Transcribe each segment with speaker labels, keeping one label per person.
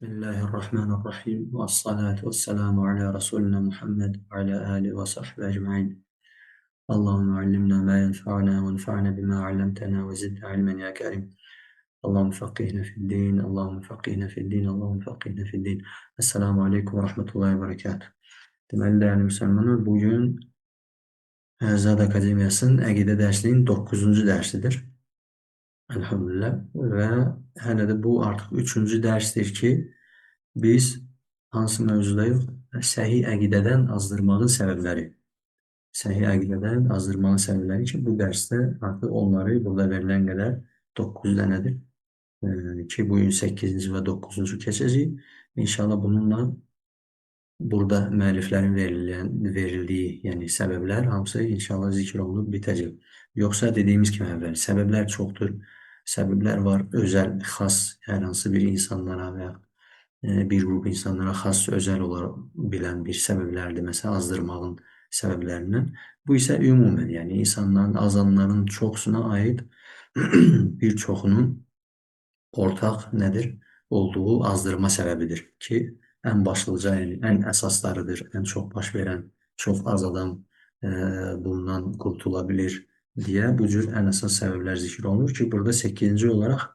Speaker 1: Bismillahirrahmanirrahim. Ve salatu ve selamu ala Resulina Muhammed ve ala alihi ve sahbihi ecma'in. Allahümme allimna ma yenfa'una ve enfa'na bima allamtana ve zidna ilmen ya kerim. Allahümme fakkihna fid din, Allahümme fakkihna fid din, Allahümme fakkihna fid din. Esselamu aleyküm ve rahmetullahi ve berekatuhu. Deməli, dəyərli müsəlmanlar, bugün Zad Akademiyasının əqidə dərsliyin 9-cu dərsidir. Elhamdülillah. Və hələ də bu artıq 3-cü dərsdir ki, biz hansı mövzudayıq? Səhih əqidədən azdırmağın səbəbləri. Səhih əqidədən azdırmağın səbəbləri ki, bu dərsdə artıq onları burada verilən qədər 9 dənədir. Ki, bugün 8-ci və 9-cu keçəcək. İnşallah bununla burada müəlliflərin verildiyi, yəni səbəblər hamısı inşallah zikr olunub bitəcək. Yoxsa dediyimiz kimi əvvəl, səbəblər çoxdur. Səbəblər var, özəl, xas hər hansı bir insanlara və bir qrup insanlara xas, özəl olaraq bilən bir səbəblərdir. Məsələn, azdırmağın səbəblərindən. Bu isə ümumən, yəni insanların, azanların çoxsuna aid bir çoxunun ortaq nədir? Olduğu azdırma səbəbidir ki, ən başlıca, yəni ən əsaslarıdır, ən çox baş verən, çox az adam bundan qurtula bilir deyə bu cür ən əsas səbəblər zikr olunur ki, burada 8-ci olaraq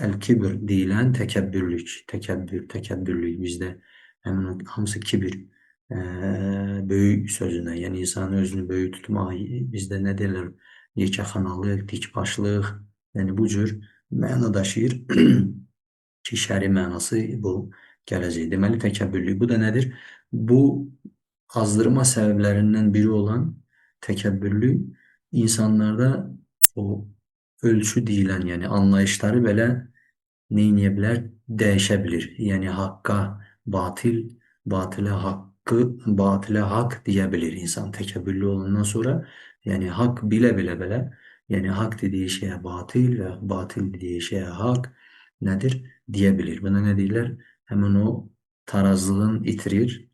Speaker 1: əl-kibr deyilən təkəbbürlük, təkəbbürlük bizdə həmin hamısı kibir böyük sözündən, yəni insanın özünü böyük tutmaq, bizdə nə deyirlər, yekəxanalıq, dikbaşlıq, yəni bu cür məna daşıyır ki, şəri mənası bu gələcək. Deməli, təkəbbürlük. Bu da nədir? Bu azdırma səbəblərindən biri olan təkəbbürlük insanlarda o ölçü deyilən, yəni anlayışları belə neyniyə bilər? Dəyişə bilir. Yəni haqqa batil, batilə haqqı, batilə haqq deyə bilir insan təkəbbürlü olandan sonra. Yəni haqq bilə-bilə belə, yəni haqq dediyi şeyə batil və batil dediyi şeyə haqq nədir? Deyə bilir. Buna nə deyirlər? Həmin o tarazlığın itirir,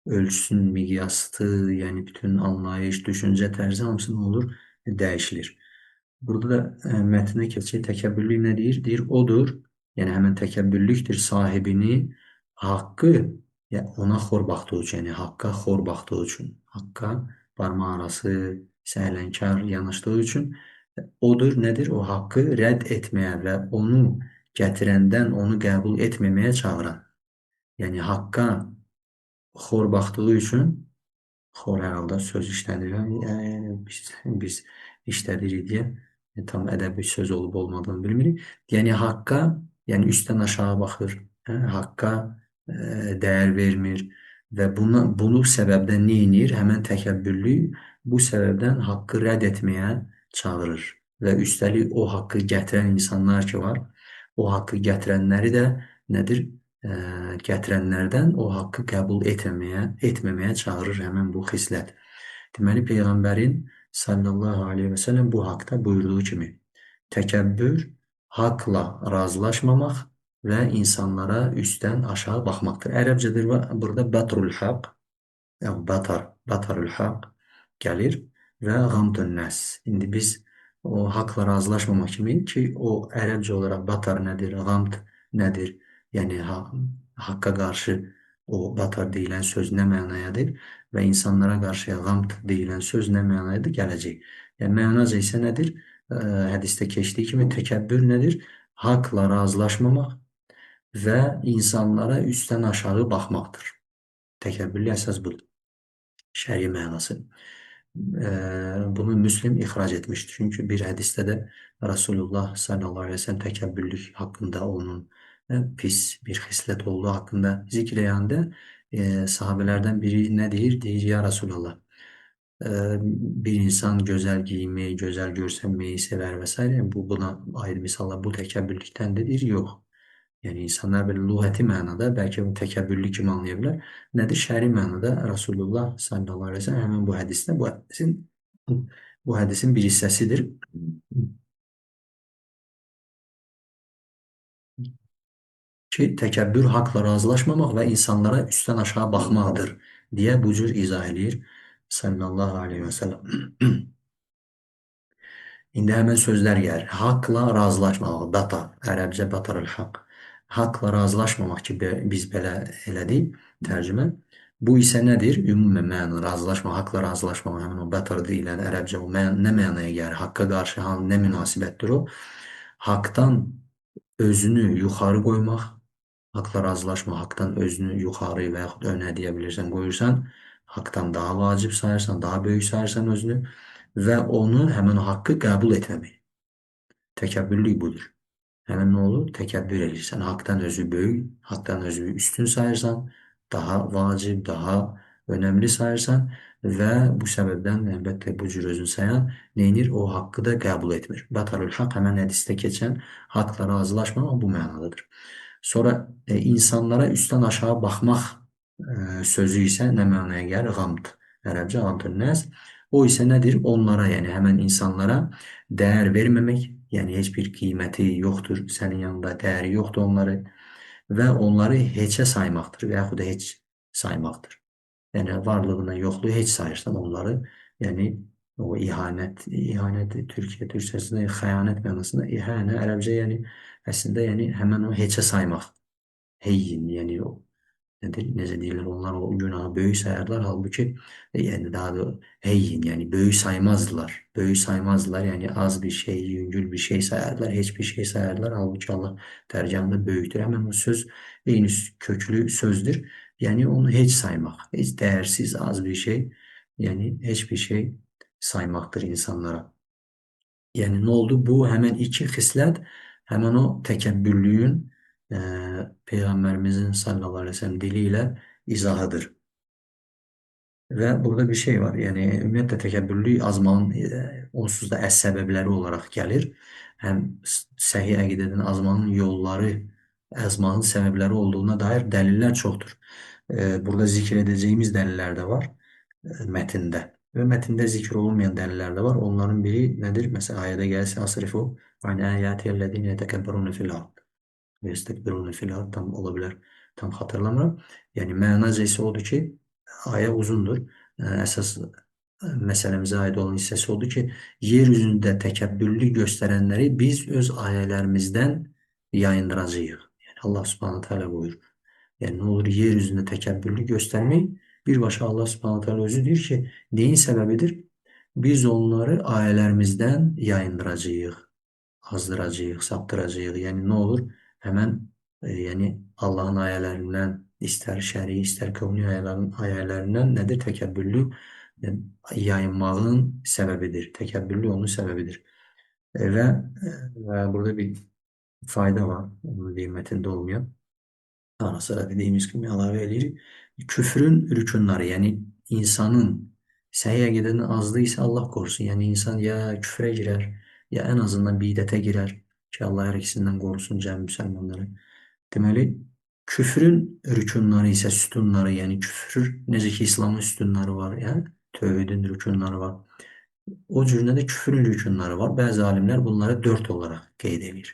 Speaker 1: ölçüsün miqyasıtı, yəni bütün anlayış, düşüncə tərzi hamısı nə olur? Dəyişilir. Burada da mətnə keçək, təkəbbürlük nə deyir? Deyir, odur, yəni həmən təkəbbürlükdür sahibini haqqı, yəni ona xor baxdığı üçün, yəni haqqa xor baxdığı üçün, haqqa barmaq arası səhlənkar yanaşdığı üçün odur, nədir? O haqqı rədd etməyə və onu gətirəndən onu qəbul etməməyə çağıran. Yəni haqqa xor baxdığı üçün, xor hər halda söz işlədir, biz işlədirik deyə tam ədəbi söz olub olmadığını bilmirik. Yəni haqqa, yəni üstdən aşağı baxır, haqqa dəyər vermir və bunu səbəbdən nə edir? Həmən təkəbbürlük bu səbəbdən haqqı rədd etməyə çağırır və üstəlik o haqqı gətirən insanlar ki var, o haqqı gətirənləri də nədir? Gətirənlərdən o haqqı qəbul etməməyə çağırır həmən bu xislət. Deməli, Peyğəmbərin sallallahu aleyhi və səlləm bu haqda buyurduğu kimi təkəbbür haqla razılaşmamaq və insanlara üstdən aşağı baxmaqdır. Ərəbcədir və burada batrul haqq, batarul haqq gəlir və qamtun nəs. İndi biz o haqla razılaşmamaq kimi ki, o ərəbcə olaraq batar nədir, qamt nədir? Yəni haqqa qarşı o batar deyilən söz nə mənayadır və insanlara qarşı qamt deyilən söz nə mənayadır? Gələcək. Yəni mənaca isə nədir? Hədisdə keçdiyi kimi təkəbbür nədir? Haqla razılaşmamaq və insanlara üstdən aşağı baxmaqdır. Təkəbbürlük əsas budur. Şəri mənası. Bunu Müslim ixrac etmişdir. Çünki bir hədisdə də Rasulullah sallallahu aleyhi ve sellem təkəbbürlük haqqında onun pis bir xislət olduğu haqqında zikr edəndə sahabelərdən biri nə deyir? Deyir, ya Rasulallah, bir insan gözəl giyinməyi, gözəl görsənməyi sevər və s. Buna aid misallar bu təkəbbürlükdən deyir, yox. Yəni insanlar belə lüğəti mənada bəlkə bu təkəbbürlük kimi anlaya bilər. Nədir? Şəri mənada Rasulullah sallallahu aleyhi ve sellem həmin bu hədisdə bu hədisin bir hissəsidir. Ki, təkəbbür haqla razılaşmamaq və insanlara üstdən aşağı baxmaqdır deyə bu cür izah edir sallallahu aleyhi və səlləm. İndi həmən sözlər gəlir. Haqla razılaşmamaq, batar, ərəbcə batarıl haqq. haqla razılaşmamaq ki, biz belə elədik tərcümə. Bu isə nədir? Ümumən məna razılaşma, haqla razılaşmamaq, həmin o battle deyilən ərəbcə o nə mənaya gəlir? Haqqa qarşı nə münasibətdir o? Haqdan özünü yuxarı qoymaq, haqla razılaşma, haqdan özünü yuxarı və yaxud önə deyə bilirsən, qoyursan, haqdan daha vacib sayırsan, daha böyük sayırsan özünü və onu, həmin o haqqı qəbul etməmək. Təkəbbürlük budur. Həmin nə olur? Təkəbbür edirsən. Haqdan özü böyük, haqdan özü üstün sayırsan, daha vacib, daha önəmli sayırsan və bu səbəbdən əlbəttə bu cür özünü sayan neynir? O haqqı da qəbul etmir. Batarul haqq həmən hədisdə keçən haqla razılaşmaq bu mənadadır. Sonra insanlara üstdən aşağı baxmaq sözü isə nə mənaya gəlir? Qamd. Ərəbcə qamdın nəs. O isə nədir? Onlara, yəni həmən insanlara dəyər verməmək, yəni heç bir qiyməti yoxdur, sənin yanında dəyəri yoxdur onları və onları heçə saymaqdır və yaxud da heç saymaqdır. Yəni varlığına, yoxluğu heç sayırsan onları, yəni o ihanət Türkçəsində xəyanət mənasında ihanə ərəbcə yəni əslində yəni həmən o heçə saymaq. Heyyin, yəni o nədir, necə deyirlər, onlar o günahı böyük sayarlar, halbuki yəni daha da heyyin, yəni böyük saymazdılar. Böyük saymazdılar, yəni az bir şey, yüngül bir şey sayarlar, heç bir şey sayarlar, halbuki Allah tərcəmdə böyükdür. Həmən o söz eyni köklü sözdür. Yəni onu heç saymaq, heç dəyərsiz az bir şey, yəni heç bir şey saymaqdır insanlara. Yəni nə oldu? Bu həmən iki xislət, həmən o təkəbbürlüyün Peyğəmbərimizin sallallahu əleyhi və səlləm dili ilə izahıdır. Və burada bir şey var. Yəni ümumiyyətlə təkəbbürlük azmanın onsuz da səbəbləri olaraq gəlir. Həm səhih əqidədən azmanın yolları, azmanın səbəbləri olduğuna dair dəlillər çoxdur. Burada zikr edəcəyimiz dəlillər də var mətndə. Və mətndə zikr olunmayan dəlillər də var. Onların biri nədir? Məsələn, ayədə gəlsə, asrifu an ayətiyəllədinə yətəkəbbərunə fil ard. Və yestəkbirunə fil ard tam ola bilər. Tam xatırlamıram. Yəni, mənaca isə odur ki, ayə uzundur. Əsas məsələmizə aid olan hissəsi odur ki, yer üzündə təkəbbürlük göstərənləri biz öz ayələrimizdən yayındıracağıq. Yəni, Allah subhanətə alə buyurur. Yəni, nə olur? Yer üzündə təkəbbürlük göstərmək, birbaşa Allah subhanətə alə özü deyir ki, neyin səbəbidir? Biz onları ayələrimizdən yayındıracağıq, azdıracağıq, saptıracağıq. Yəni, nə olur? Həmən yəni Allahın ayələrindən, istər şəri, istər qövni ayələrindən nədir? Təkəbbürlük yayınmağın səbəbidir. Təkəbbürlük onun səbəbidir. Və burada bir fayda var, onun qiymətində olmayan. Daha sonra dediyimiz kimi əlavə edirik. Küfrün rükunları, yəni insanın səhiyyə gedənin azlığı isə Allah qorusun. Yəni insan ya küfrə girər, ya ən azından bidətə girər ki, Allah hər ikisindən qorusun cəmi müsəlmanları. Deməli, küfrün rükunları isə sütunları, yəni küfr, necə ki İslamın sütunları var, yəni tövhidin rükunları var. O cüründə də küfrün rükunları var. Bəzi alimlər bunları 4 olaraq qeyd edir.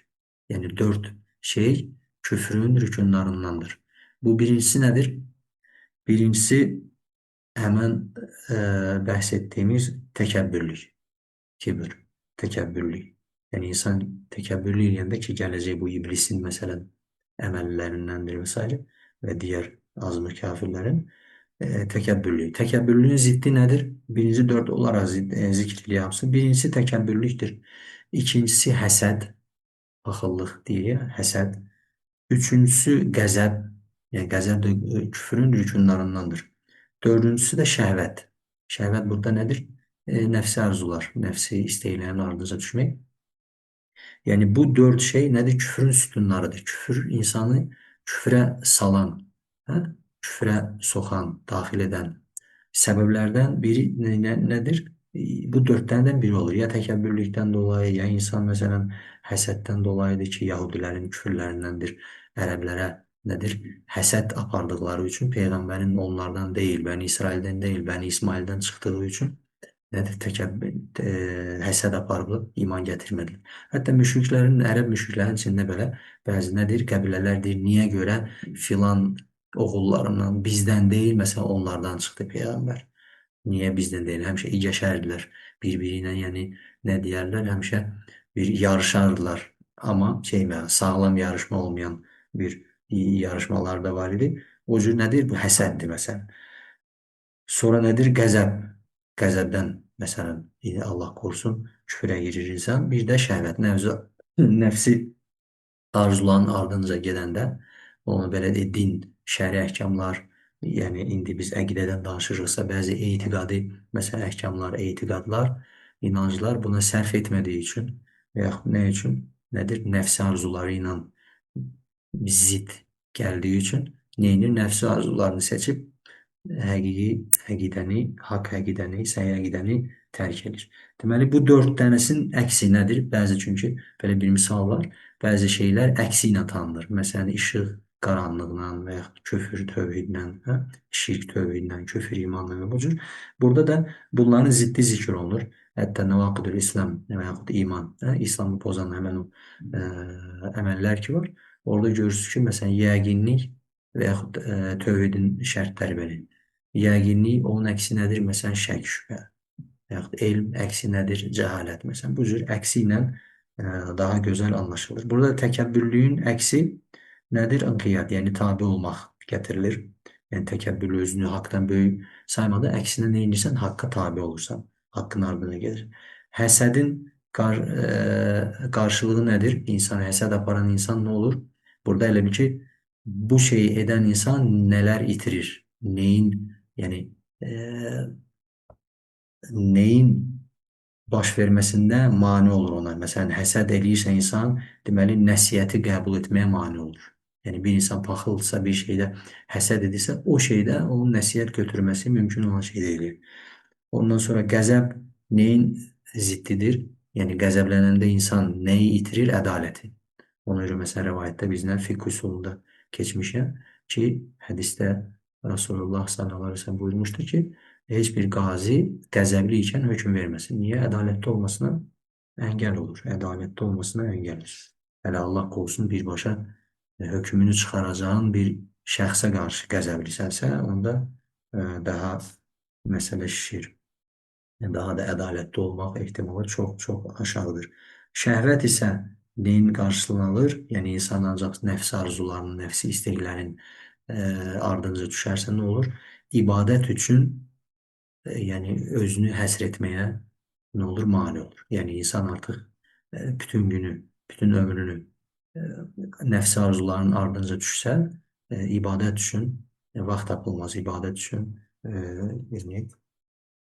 Speaker 1: Yəni 4 şey küfrün rükunlarındandır. Bu birincisi nədir? Birincisi həmən bəhs etdiyimiz təkəbbürlük, kibir, təkəbbürlük. Yəni insan təkəbbürlük eləyəndə ki, gələcək bu iblisin məsələn əməllərindəndir və s. və digər azmır kafirlərin təkəbbürlük. Təkəbbürlüyün ziddi nədir? Birinci 4 olaraq zikr eləyək hamısı. Birincisi təkəbbürlükdür. İkincisi həsəd, paxıllıq deyirik, həsəd. Üçüncüsü qəzəb, yəni qəzəb də küfrün rükunlarındandır. Dördüncüsü də şəhvət. Şəhvət burada nədir? Nəfsi arzular, nəfsi istəklərin ardınca düşmək. Yəni bu 4 şey nədir? Küfrün sütunlarıdır. Küfür insanı küfrə salan, küfrə soxan, daxil edən səbəblərdən biri nədir? Bu 4-dən biri olur. Ya təkəbbürlükdən dolayı, ya insan məsələn həsəddən dolayıdır ki, Yahudilərin küfürlərindəndir. Ərəblərə nədir? Həsəd apardıqları üçün Peyğəmbərin onlardan deyil, Bəni İsraildən deyil, Bəni İsmaildən çıxdığı üçün nədir? Həsəd aparılıb, iman gətirmədilər. Hətta müşriklərin, ərəb müşriklərin içində belə bəzi nədir? Qəbilələr deyir, niyə görə filan oğullarından bizdən deyil, məsələn onlardan çıxdı Peyğəmbər. Niyə bizdən deyil? Həmişə igəşərdilər bir-biri ilə, yəni nə deyərlər? Həmişə bir yarışardılar. Amma sağlam yarışma olmayan bir yarışmalar da var idi. O cür nədir? Bu həsəddir məsələn. Sonra nədir? Qəzəb. Qəzəbdən məsələn Allah qorusun küfrə girir insan. Bir də şəhvət, nəfsi arzuların ardınca gedəndə onu belə din, şəri əhkamlar, yəni indi biz əqidədən danışırıqsa bəzi etiqadi, məsələn əhkamlar, etiqadlar, inanclar buna sərf etmədiyi üçün və yaxud nə üçün? Nədir? Nəfsi arzuları ilə zidd gəldiyi üçün neyinir? Nəfsi arzularını seçib həqiqi əqidəni, haqq əqidəni, səhih əqidəni tərk edir. Deməli, bu dörd dənəsin əksi nədir? Bəzi çünki belə bir misal var. Bəzi şeylər əksi ilə tanınır. Məsələn, işıq qaranlıqla və yaxud küfür tövhidlə, hə? Şirk tövhidlə, küfür imanla və bu cür. Burada da bunların ziddi zikr olunur. Hətta Nəvaqidül İslam və yaxud iman, hə? İslamı pozan həmən o əməllər ki var. Orada görürsünüz ki, məsələn, yəqinlik və yaxud tövhidin şərtləri belə. Yəqinlik onun əksi nədir? Məsələn, şək, şübhə. Və yaxud elm əksi nədir? Cəhalət. Məsələn, bu cür əksi ilə daha gözəl anlaşılır. Burada təkəbbürlüyün əksi nədir? İnqiyad, yəni tabi olmaq gətirilir. Yəni təkəbbürlü özünü haqdan böyük saymada, əksinə nə edirsən? Haqqa tabi olursan. Haqqın ardına gedir. Həsədin qarşılığı nədir? İnsan, həsəd aparan insan nə olur? Burada elə bir ki, bu şeyi edən insan nələr itirir? Neyin, yəni neyin baş verməsində mane olur ona. Məsələn, həsəd eləyirsə insan, deməli, nəsiyyəti qəbul etməyə mane olur. Yəni, bir insan paxılsa bir şeydə həsəd edirsə, o şeydə onun nəsiyyət götürməsi mümkün olan şey deyilir. Ondan sonra qəzəb neyin ziddidir? Yəni, qəzəblənəndə insan nəyi itirir? Ədaləti. Ona görə məsələn, rəvayətdə bizlə fiqh usulunda keçmişəm ki, hədisdə Rasulullah sallallahu aleyhi ve sellem buyurmuşdur ki, heç bir qazi qəzəbli ikən hökm verməsin. Niyə? Ədalətli olmasına əngəl olur. Ədalətli olmasına əngəl olur. Hələ Allah qorusun birbaşa hökmünü çıxaracağın bir şəxsə qarşı qəzəblisənsə, onda daha məsələ şişir. Daha da ədalətli olmaq ehtimalı çox-çox aşağıdır. Şəhvət isə neyin qarşılığını alır? Yəni, insan ancaq nəfsi arzularının, nəfsi istəklərin ardınca düşərsə nə olur? İbadət üçün yəni özünü həsr etməyə nə olur? Mane olur. Yəni, insan artıq bütün günü, bütün ömrünü nəfsi arzularının ardınca düşsə, ibadət üçün vaxt tapılmaz, ibadət üçün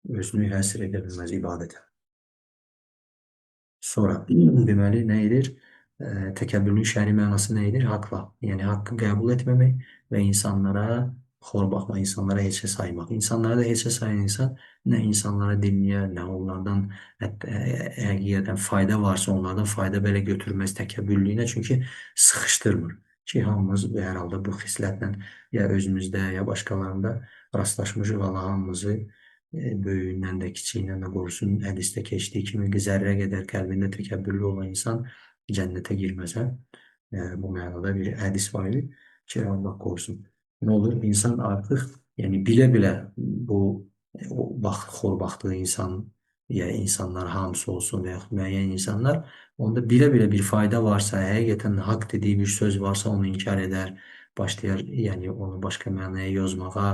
Speaker 1: özünü həsr edə bilməz ibadətə. Sonra, deməli, nə edir? Təkəbbürlüyün şəri mənası nə edir? Haqla. Yəni, haqqı qəbul etməmək və insanlara xor baxmaq, insanlara heçə saymaq. İnsanlara da heçə sayan insan nə insanlara dinləyər, nə onlardan həqiqətən fayda varsa onlardan fayda belə götürməz təkəbbürlüyünə. Çünki sıxışdırmır. Ki, hamımız hər halda bu xislətlə ya özümüzdə, ya başqalarında rastlaşmışıq. Allah hamımızı böyüyündən də, kiçiyindən də qorusun. Hədisdə keçdiyi kimi zərrə qədər qəlbində təkəbbürlü olan insan cənnətə girməsə, bu mənada bir hədis var idi ki, Allah qorusun. Nə olur? İnsan artıq, yəni bilə-bilə bu xor baxdığı insan, ya insanlar hamısı olsun və yaxud müəyyən insanlar, onda bilə-bilə bir fayda varsa, həqiqətən haqq dediyi bir söz varsa, onu inkar edər, başlayar, yəni onu başqa mənaya yozmağa,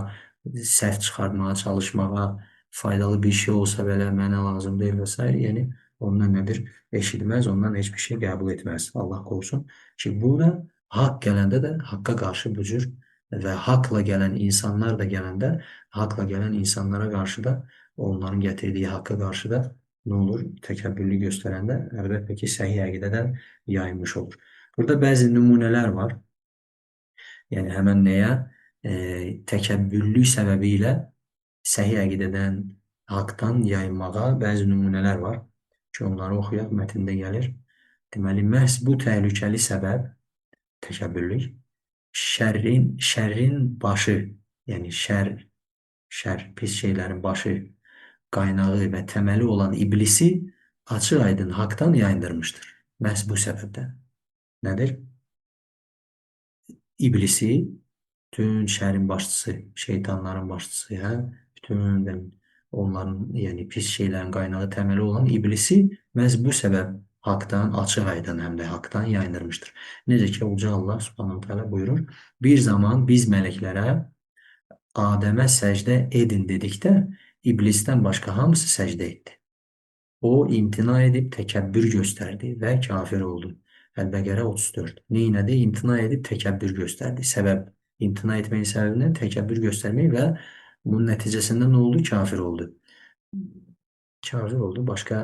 Speaker 1: səhv çıxartmağa, çalışmağa, faydalı bir şey olsa belə mənə lazım deyil və s. Yəni, ondan nədir? Eşitməz, ondan heç bir şey qəbul etməz. Allah qorusun. Ki, bu da haqq gələndə də haqqa qarşı bu cür və haqla gələn insanlar da gələndə, haqla gələn insanlara qarşı da, onların gətirdiyi haqqa qarşı da nə olur? Təkəbbürlü göstərəndə, əlbəttə ki, səhih əqidədən yayınmış olur. Burada bəzi nümunələr var. Yəni, həmən nəyə? Təkəbbürlük səbəbi ilə səhih əqidədən, haqdan yayınmağa bəzi nümunələr var ki, onları oxuyaq, mətndə gəlir. Deməli, məhz bu təhlükəli səbəb, təkəbbürlük, şərrin başı, yəni şər, pis şeylərin başı, qaynağı və təməli olan iblisi açıq-aydın haqdan yayındırmışdır. Məhz bu səbəbdən. Nədir? İblisi, bütün şərin başçısı, şeytanların başçısı, hə? Bütün onların, yəni pis şeylərin qaynağı təməli olan iblisi məhz bu səbəb Hak'tan, açıq aydın həm də Hak'tan yayındırmışdır. Necə ki, Uca Allah Subhanahu teala buyurur, bir zaman biz mələklərə Adəmə səcdə edin dedikdə, iblisdən başqa hamısı səcdə etdi. O, imtina edib təkəbbür göstərdi və kafir oldu. Əl-Bəqərə 34. Neynədi? İmtina edib təkəbbür göstərdi. Səbəb, imtina etməyin səbəbindən təkəbbür göstərmək və bunun nəticəsində nə oldu? Kafir oldu. Kafir oldu. Başqa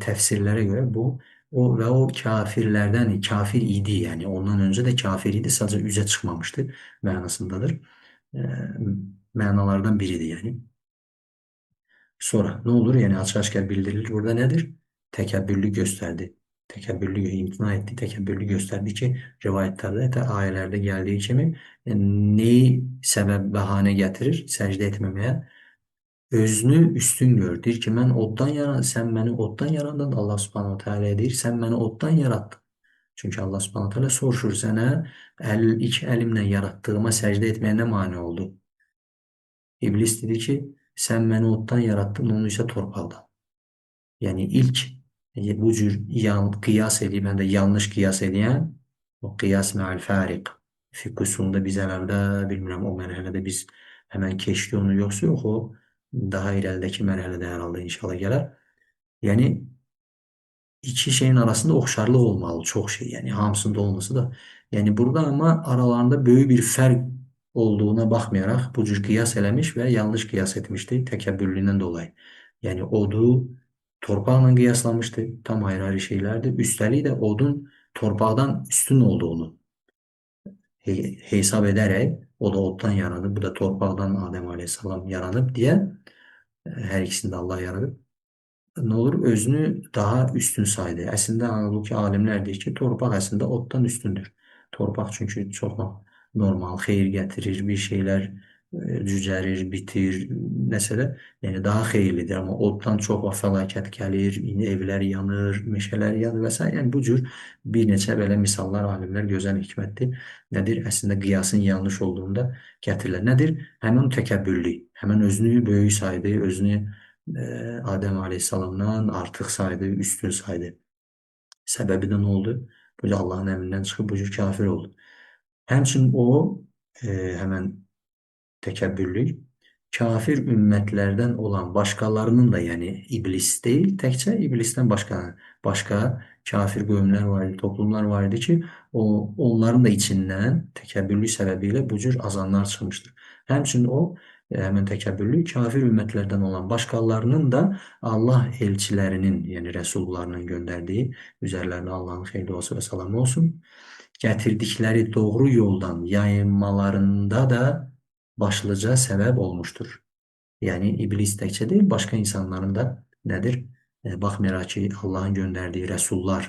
Speaker 1: təfsirlərə görə bu o kafirlərdən kafir idi, yəni ondan öncə də kafir idi, sadəcə üzə çıxmamışdı mənasındadır. E, Mənalardan biridir yəni. Sonra nə olur? Yəni açıq-aşkar bildirilir. Burada nədir? Təkəbbürlü göstərdi. Təkəbbürlü imtina etdi, təkəbbürlü göstərdi ki, rivayətlərdə, hətta ayələrdə gəldiyi kimi neyi səbəb bəhanə gətirir səcdə etməməyə? Özünü üstün gör. Deyir ki, mən oddan sən məni oddan yarandın. Allah Subhanahu teala deyir, sən məni oddan yarattın. Çünki Allah Subhanahu teala soruşur sənə, iki əlimlə yaratdığıma səcdə etməyə nə mane oldu? İblis dedi ki, sən məni oddan yarattın, onu isə torpaqdan. Yəni ilk bu cür qiyas edib, həm də yanlış qiyas edən o qiyas mə'al fəriq fiqh usulunda biz ələmdə bilmirəm o mərhələdə biz həmən keçdik onu yox o daha irəlidəki mərhələdə hər halda inşallah gələr. Yəni iki şeyin arasında oxşarlıq olmalı, çox şey. Yəni hamısında olmasa da. Yəni burada amma aralarında böyük bir fərq olduğuna baxmayaraq bu cür qiyas eləmiş və yanlış qiyas etmişdi təkəbbürlüyündən dolayı. Yəni odu torpaqla qiyaslamışdı. Tam ayrı-ayrı şeylərdir. Üstəlik də odun torpaqdan üstün olduğunu hesab edərək o da oddan yaranıb, bu da torpaqdan Adəm Aleyhisselam yaranıb deyə hər ikisini də Allah yaradıb. Nə olur? Özünü daha üstün saydı. Əslində halbuki alimlər deyir ki, torpaq əslində oddan üstündür. Torpaq çünki çox normal, xeyir gətirir, bir şeylər cücərir, bitir, nəsə də yəni daha xeyirlidir. Amma oddan çox fəlakət gəlir, evlər yanır, meşələr yanır və s. Yəni bu cür bir neçə belə misallar alimlər gözəl hikmətdir. Nədir? Əslində qiyasın yanlış olduğunda gətirirlər. Nədir? Həmin təkəbbürlük, həmin özünü böyük saydı, özünü Adəm Aleyhisselamdan artıq saydı, üstün saydı. Səbəbi də nə oldu? Bu Allahın əmrindən çıxıb bu cür kafir oldu. Həmçinin o həmən təkəbbürlük kafir ümmətlərdən olan başqalarının da, yəni iblis deyil, təkcə iblisdən başqa kafir qövmlər var idi, toplumlar var idi ki, onların da içindən təkəbbürlük səbəbilə bu cür azanlar çıxmışdır. Həmçinin o həmin təkəbbürlük kafir ümmətlərdən olan başqalarının da Allah elçilərinin, yəni rəsullarının göndərdiyi, üzərlərinə Allahın xeyri duası və salamı olsun, gətirdikləri doğru yoldan yayınmalarında da başlıca səbəb olmuşdur. Yəni iblis təkcə deyil, başqa insanların da nədir? Baxmayaraq ki, Allahın göndərdiyi rəsullar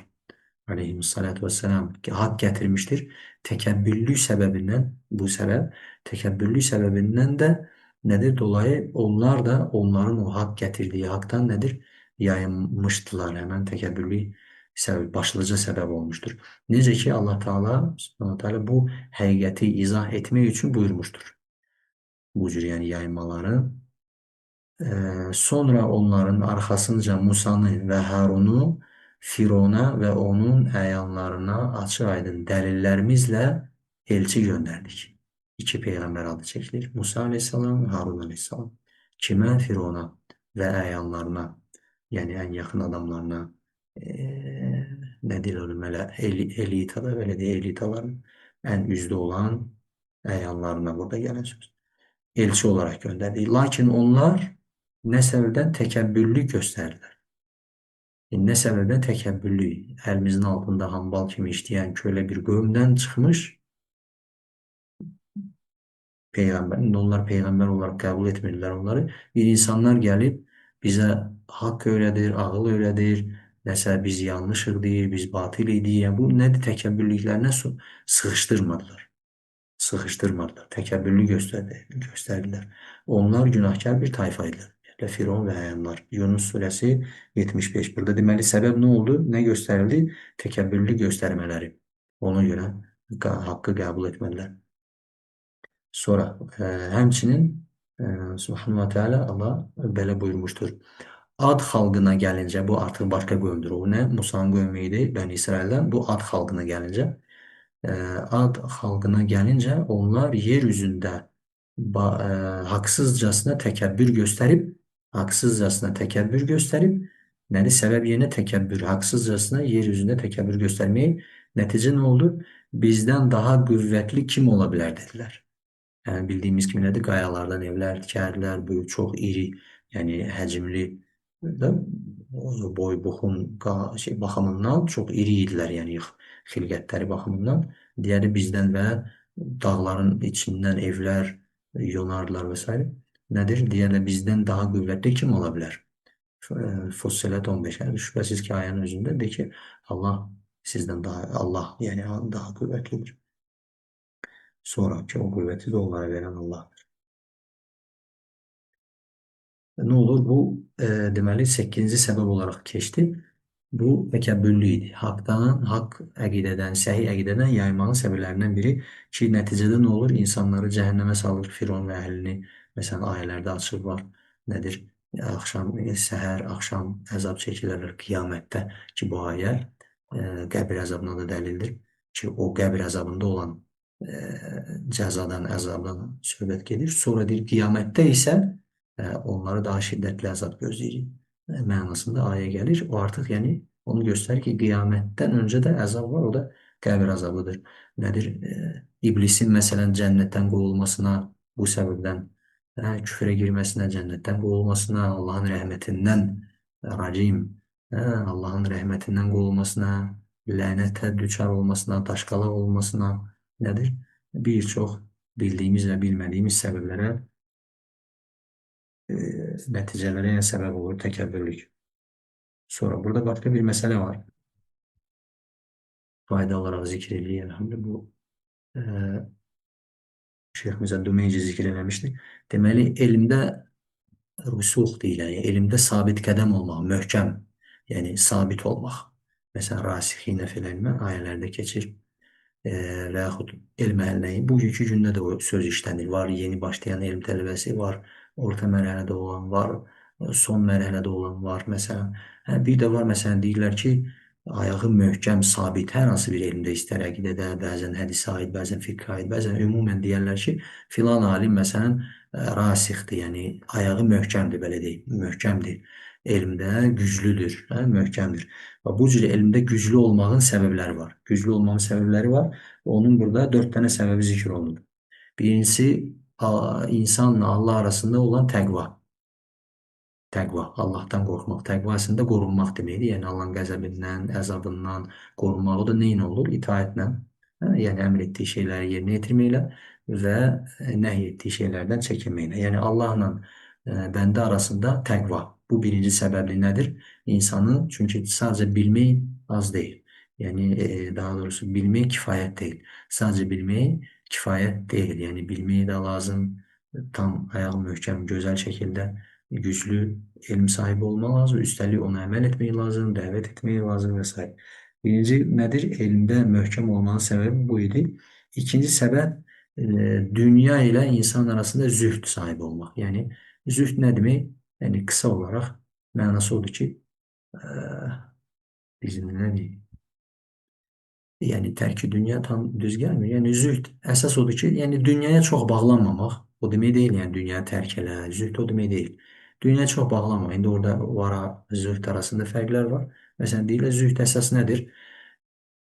Speaker 1: aleyhissalatu vesselam haqq gətirmişdir. Təkəbbürlük səbəbindən, bu səbəb təkəbbürlük səbəbindən də nədir? Dolayı onlar da onların o haqq gətirdiyi haqdan nədir? Yayınmışdılar. Həmən təkəbbürlük səbəb, başlıca səbəb olmuşdur. Necə ki Allah Teala bu həqiqəti izah etmək üçün buyurmuşdur. Bu cür yəni yayınmaları. Sonra onların arxasınca Musanı və Harunu Firona və onun əyanlarına açıq-aydın dəlillərimizlə elçi göndərdik. İki peyğəmbər adı çəkilir. Musa aleyhissalam və Harun aleyhissalam. Kimə? Firona və əyanlarına, yəni ən yaxın adamlarına, nə deyirlər, elitada, belə deyə elitaların ən üzdə olan əyanlarına burada gələn söz. Elçi olaraq göndərdik. Lakin onlar nə səbəbdən təkəbbürlük göstərdilər. Nə səbəbdən təkəbbürlük? Əlimizin altında hambal kimi işləyən kölə bir qövmdən çıxmış peyğəmbər. Onlar peyğəmbər olaraq qəbul etmirlər onları. Bir insanlar gəlib bizə haqq öyrədir, ağıl öyrədir, nəsə biz yanlışıq deyir, biz batil idik. Yəni, bu nədir? Təkəbbürlüklərinə sıxışdırmadılar. Təkəbbürlü göstərdilər. Onlar günahkar bir tayfa idilər. Firon və əyanlar. Yunus surəsi 75. Burada deməli səbəb nə oldu? Nə göstərildi? Təkəbbürlü göstərmələri. Ona görə haqqı qəbul etmədilər. Sonra həmçinin Subhanahu Teala Allah belə buyurmuşdur. Ad xalqına gəlincə bu artıq başqa qövmdür. O nə? Musanın qövmü idi, Bəni İsraildən. Bu Ad xalqına gəlincə, e, Ad xalqına gəlincə onlar yer üzündə haqsızcasına təkəbbür göstərib, haqsızcasına təkəbbür göstərib, nədir? Səbəb yerinə təkəbbür, haqsızcasına yer üzündə təkəbbür göstərmək. Nəticə nə oldu? Bizdən daha qüvvətli kim ola bilər dedilər. Yəni bildiyimiz kimi nədir? Qayalardan evlər tikərdilər, böyük, çox iri, yəni həcmli də boy, buxun, baxımından çox iri idilər, yəni xilqətləri baxımından. Digəri bizdən və dağların içindən evlər yonardılar və s. Nədir? Deyərlər bizdən daha qüvvətli kim ola bilər? Fussilet 15. Yəni şübhəsiz ki, ayənin özündə deyir ki, Allah sizdən daha, Allah yəni daha qüvvətlidir. Sonraki o qüvvəti də onlara verən Allah. Nə olur? Bu deməli 8-ci səbəb olaraq keçdi. Bu təkəbbürlü idi. Haqdan, haqq əqidədən, səhih əqidədən yaymağın səbəblərindən biri ki, nəticədə nə olur? İnsanları cəhənnəmə salır, Firon və əhlini. Məsələn, ayələrdə açıq var. Nədir? Axşam, səhər, axşam əzab çəkirlər qiyamətdə ki, bu ayə qəbir əzabına da dəlildir ki, o qəbir əzabında olan cəzadan, əzabdan söhbət gedir. Sonra deyir, qiyamətdə isə onları daha şiddətli əzab gözləyir mənasında ayə gəlir. O artıq yəni onu göstərir ki, qiyamətdən öncə də əzab var, o da qəbir əzabıdır. Nədir? İblisin məsələn cənnətdən qovulmasına bu səbəbdən küfrə girməsinə, cənnətdən qovulmasına, Allahın rəhmətindən racim, Allahın rəhmətindən qovulmasına, lənətə düçar olmasına, daşqalaq olmasına nədir? Bir çox bildiyimiz və bilmədiyimiz səbəblərə nəticələrə yəni səbəb olur təkəbbürlük. Sonra burada başqa bir məsələ var. Fayda olaraq zikr edir. Yəni, bu Şeyx Müzə Dümeyci zikr eləmişdir. Deməli, elmdə rüsux deyilən, yəni elmdə sabit qədəm olmaq, möhkəm, yəni sabit olmaq. Məsələn, rasixinə fil elmə ayələrdə keçir. Və yaxud elm əhlinə. Bugünkü gündə də o söz işlənir. Var yeni başlayan elm tələbəsi, var orta mərhələdə olan, var son mərhələdə olan, var məsələn. Bir də var məsələn deyirlər ki, ayağı möhkəm, sabit hər hansı bir elmdə istər əqidədə, bəzən hədisə aid, bəzən fiqhə aid, bəzən ümumən deyərlər ki, filan alim məsələn rasixdir, yəni ayağı möhkəmdir, belə deyim, möhkəmdir. Elmdə güclüdür, möhkəmdir. Və bu cür elmdə güclü olmağın səbəbləri var. Güclü olmağın səbəbləri var. Onun burada 4 dənə səbəbi zikr olunur. Birincisi, insanla Allah arasında olan təqva. Təqva, Allahdan qorxmaq. Təqva əslində qorunmaq deməkdir. Yəni Allahın qəzəbindən, əzabından qorunmaq. O da nə ilə olur? İtaətlə. Yəni əmr etdiyi şeyləri yerinə yetirməklə və nəhy etdiyi şeylərdən çəkinməklə. Yəni Allahla bəndə arasında təqva. Bu birinci səbəbi nədir? İnsanın, çünki sadəcə bilmək az deyil. Yəni daha doğrusu bilmək kifayət deyil. Sadəcə bilmək kifayət deyil. Yəni bilmək də lazım, tam ayaq möhkəm, gözəl şəkildə güclü elm sahibi olmaq lazım, üstəlik ona əməl etmək lazım, dəvət etmək lazım və s. Birinci nədir? Elmdə möhkəm olmanın səbəbi bu idi. İkinci səbəb dünya ilə insan arasında zühd sahibi olmaq. Yəni zühd nə demək? Yəni qısa olaraq mənası odur ki, bizim nə deyik? Yəni tərki dünya tam düz gəlmir. Yəni zühd əsas odur ki, yəni dünyaya çox bağlanmamaq. O demək deyil, yəni dünyanı tərk elə. Zühd o demək deyil. Dünyaya çox bağlanmaq. İndi orada vara, zühd arasında fərqlər var. Məsələn, deyirlər, zühd əsas nədir?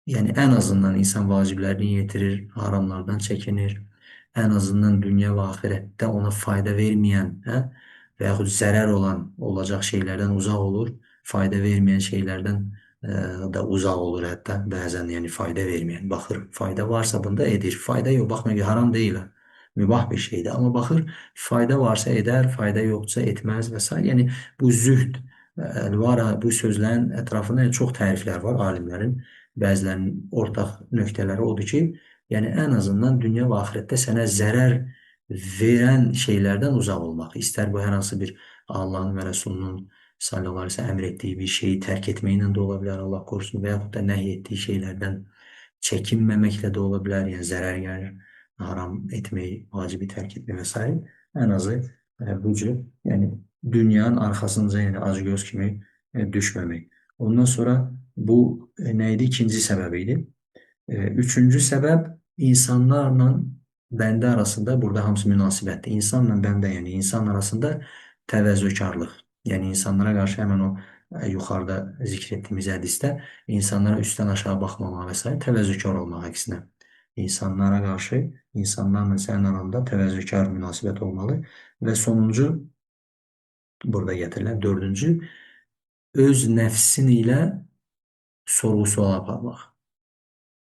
Speaker 1: Yəni ən azından insan vaciblərini yetirir, haramlardan çəkinir. Ən azından dünya və axirətdə ona fayda verməyən, və yaxud zərər olan olacaq şeylərdən uzaq olur. Fayda verməyən şeylərdən da uzaq olur hətta bəzən, yəni fayda verməyən. Baxır, fayda varsa bunda edir. Fayda yox, baxmayın ki, haram deyil. Mübah bir şeydir. Amma baxır, fayda varsa edər, fayda yoxsa etməz və s. Yəni bu zühd var, bu sözlərin ətrafında çox təriflər var alimlərin. Bəzilərinin ortaq nöqtələri odur ki, yəni ən azından dünya və axirətdə sənə zərər verən şeylərdən uzaq olmaq. İstər bu hər hansı bir Allahın və Rəsulunun sallallahu aleyhi ve sellem əmr etdiyi bir şeyi tərk etməklə də ola bilər, Allah qorusun, və yaxud da nəhy etdiyi şeylərdən çəkinməməklə də ola bilər, yəni zərər gəlir, haram etmək, vacibi tərk etmək və s. Ən azı bu cür, yəni dünyanın arxasınca, yəni acgöz kimi düşməmək. Ondan sonra bu nə idi? İkinci səbəb idi. Üçüncü səbəb insanlarla bəndə arasında, burada hamısı münasibətdir. İnsanla bəndə, yəni insan arasında təvəzzökarlıq. Yəni insanlara qarşı həmən o yuxarıda zikr etdiyimiz hədisdə insanlara üstdən aşağı baxmamaq və s. təvəzzökar olmaq əksinə. İnsanlara qarşı, insanlarla sənin aranda təvəzzökar münasibət olmalı və sonuncu, burada gətirilən dördüncü, öz nəfsin ilə sorğu-sual aparmaq.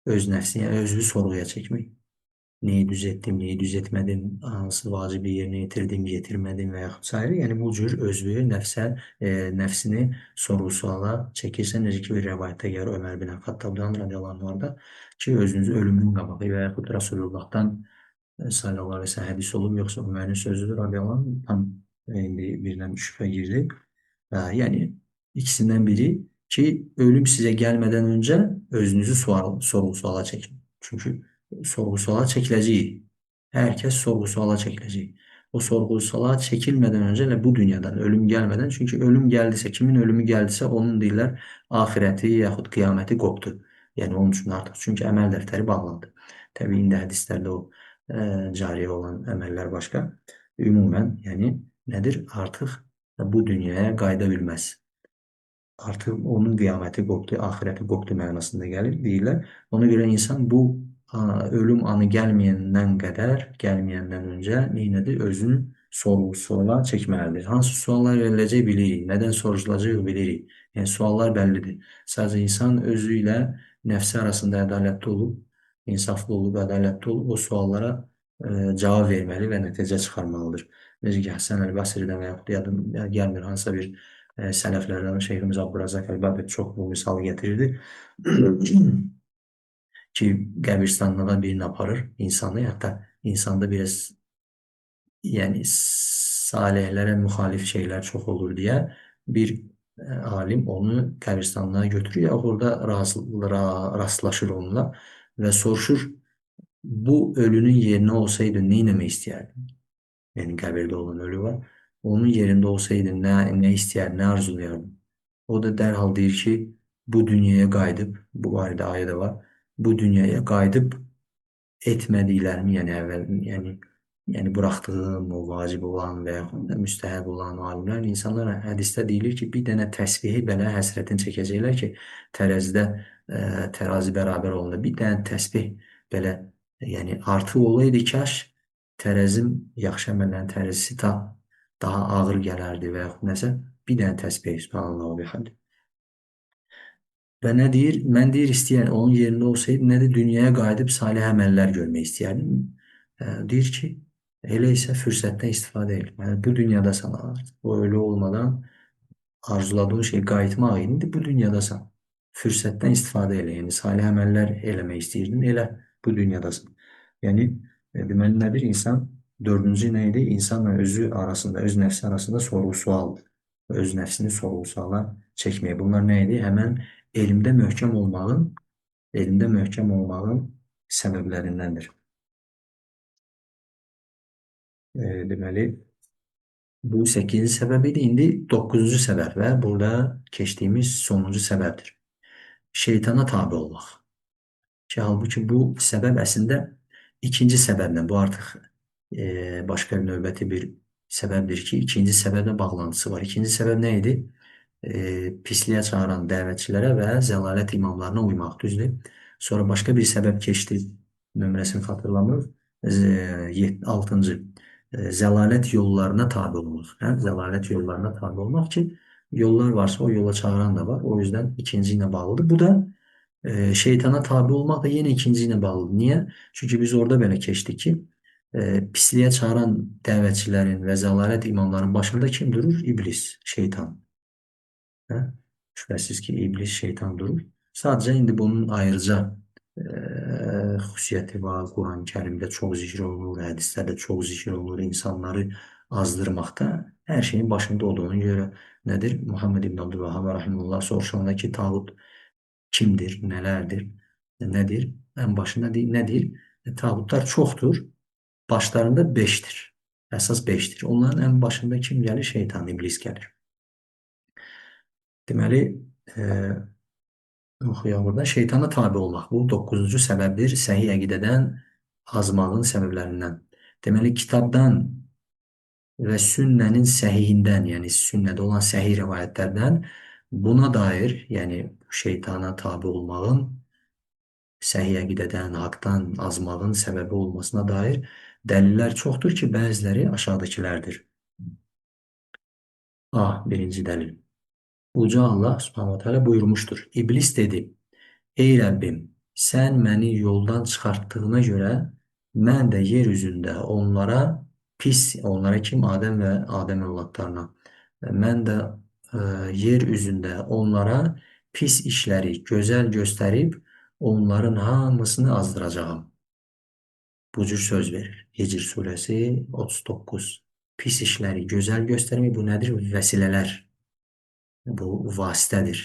Speaker 1: Öz nəfsini, yəni özünü sorğuya çəkmək. Neyi düz etdim, neyi düz etmədim, hansı vacibi yerinə yetirdim, yetirmədim və yaxud s. Yəni bu cür özünü, nəfsini sorğu-suala çəkirsən. Necə ki, bir rəvayətdə gəlir Ömər bin Xattabdan radiyallahu anh vardı ki, özünüzü ölümün qabağı və yaxud Rasulullahdan sallallahu aleyhi ve sellem hədis olub, yoxsa Ömərin sözüdür radiyallahu anh, tam indi birdən şübhə girdi. Yəni ikisindən biri ki, ölüm sizə gəlmədən öncə özünüzü sorğu-suala çəkin. Çünki sorğu-suala çəkiləcəyik. Hər kəs sorğu-suala çəkiləcək. O sorğu-suala çəkilmədən öncə elə bu dünyadan ölüm gəlmədən, çünki ölüm gəldisə, kimin ölümü gəldisə, onun deyirlər axirəti yaxud qiyaməti qopdu. Yəni onun üçün artıq, çünki əməl dəftəri bağlandı. Təbii indi hədislərdə o cariyə olan əməllər başqa. Ümumən, yəni nədir? Artıq bu dünyaya qayıda bilməz. Artıq onun qiyaməti qopdu, axirəti qopdu mənasında gəlir, deyirlər. Ona görə insan bu ölüm anı gəlməyəndən qədər, gəlməyəndən öncə neynədir? Özünü sorğu-suala çəkməlidir. Hansı suallar veriləcək bilirik, nədən soruşulacaq bilirik. Yəni suallar bəllidir. Sadəcə insan özü ilə nəfsi arasında ədalətli olub, insaflı olub, ədalətli olub o suallara cavab verməli və nəticə çıxarmalıdır. Necə ki, Həsən Əl-Basridən və yaxud yadım gəlmir hansısa bir sələflərdən Şeyximiz Abdurazaq Əl-Babət çox bu misalı gətirirdi ki, qəbirstanlığa birini aparır insanı, hətta insanda biraz yəni salihlərə müxalif şeylər çox olur deyə bir alim onu qəbirstanlığa götürür, ya orada rastlaşır onunla və soruşur, bu ölünün yerinə olsaydı nə etmək istəyərdin? Yəni qəbirdə olan ölü var. Onun yerində olsaydın nə istəyər, nə arzulayardın? O da dərhal deyir ki, bu dünyaya qayıdıb, bu barədə ayə də var, bu dünyaya qayıdıb etmədiklərimi, yəni əvvəl, yəni buraxdığım o vacib olan və yaxud da müstəhəb olan alimlər, insanlar hədisdə deyilir ki, bir dənə təsbihi belə həsrətini çəkəcəklər ki, tərəzidə tərazi bərabər olanda bir dənə təsbih belə, yəni artıq olaydı kaş tərəzim, yaxşı əməllərin tərəzisi daha ağır gələrdi və yaxud nəsə, bir dənə təsbih, subhanallah və bihamdi. Və nə deyir? Mən deyir istəyən onun yerində olsaydı, nə də dünyaya qayıdıb salih əməllər görmək istəyərdim. Deyir ki, elə isə fürsətdən istifadə et. Yəni, bu dünyadasan artıq. O ölü olmadan arzuladığın şey qayıtmaq indi bu dünyadasan. Fürsətdən istifadə elə. Yəni, salih əməllər eləmək istəyirdin, elə bu dünyadasan. Yəni, deməli nədir? İnsan, dördüncü nə idi? İnsanla özü arasında, öz nəfsi arasında sorğu-sualdır. Öz nəfsini sorğu-suala çəkmək. Bunlar nə idi? Həmən elmdə möhkəm olmağın səbəblərindəndir. Deməli, bu 8-ci səbəb idi. İndi 9-cu səbəb və burada keçdiyimiz sonuncu səbəbdir. Şeytana tabi olmaq. Ki, halbuki bu səbəb əslində ikinci səbəblə, bu artıq başqa bir növbəti bir səbəbdir ki, ikinci səbəblə bağlantısı var. İkinci səbəb nə idi? Pisliyə çağıran dəvətçilərə və zəlalət imamlarına uymaq, düzdür. Sonra başqa bir səbəb keçdi, nömrəsini xatırlamır. 6-cı, zəlalət yollarına tabi olmaq. Zəlalət yollarına tabi olmaq ki, yollar varsa o yola çağıran da var. O yüzden ikinci ilə bağlıdır. Bu da şeytana tabi olmaq da yenə ikinci ilə bağlıdır. Niyə? Çünki biz orada belə keçdik ki, pisliyə çağıran dəvətçilərin və zəlalət imamların başında kim durur? İblis, şeytan. Şübhəsiz ki, iblis, şeytan durur. Sadəcə indi bunun ayrıca xüsusiyyəti var. Quran-ı Kərimdə çox zikr olunur, hədislərdə çox zikr olunur. İnsanları azdırmaqda hər şeyin başında olduğuna görə nədir? Muhammed İbn Abdülvahhab rahimehullah soruşanda ki, tağut kimdir, nələrdir, nədir? Ən başında nədir? Tağutlar çoxdur, başlarında 5'tir. Əsas beşdir. Onların ən başında kim gəlir? Şeytan, iblis gəlir. Deməli, e, oxuyaq burada. Şeytana tabe olmaq. Bu 9-cu səbəbdir. Səhih əqidədən azmağın səbəblərindən. Deməli, kitabdan və sünnənin səhihindən, yəni sünnədə olan səhih rivayətlərdən buna dair, yəni şeytana tabe olmağın, səhih əqidədən, haqdan azmağın səbəbi olmasına dair dəlillər çoxdur ki, bəziləri aşağıdakilərdir. A. Birinci dəlil. Uca Allah Subhanahu Teala buyurmuştur. İblis dedi: Ey Rəbbim, sən məni yoldan çıxartdığına görə mən də yer üzündə onlara pis, onlara kim? Adəm və Adəm övladlarına. Mən də yer üzündə onlara pis işləri gözəl göstərib onların hamısını azdıracağam. Bu cür söz verir. Hicr surəsi 39. Pis işləri gözəl göstərmək bu nədir? Vəsilələr. Bu vasitədir.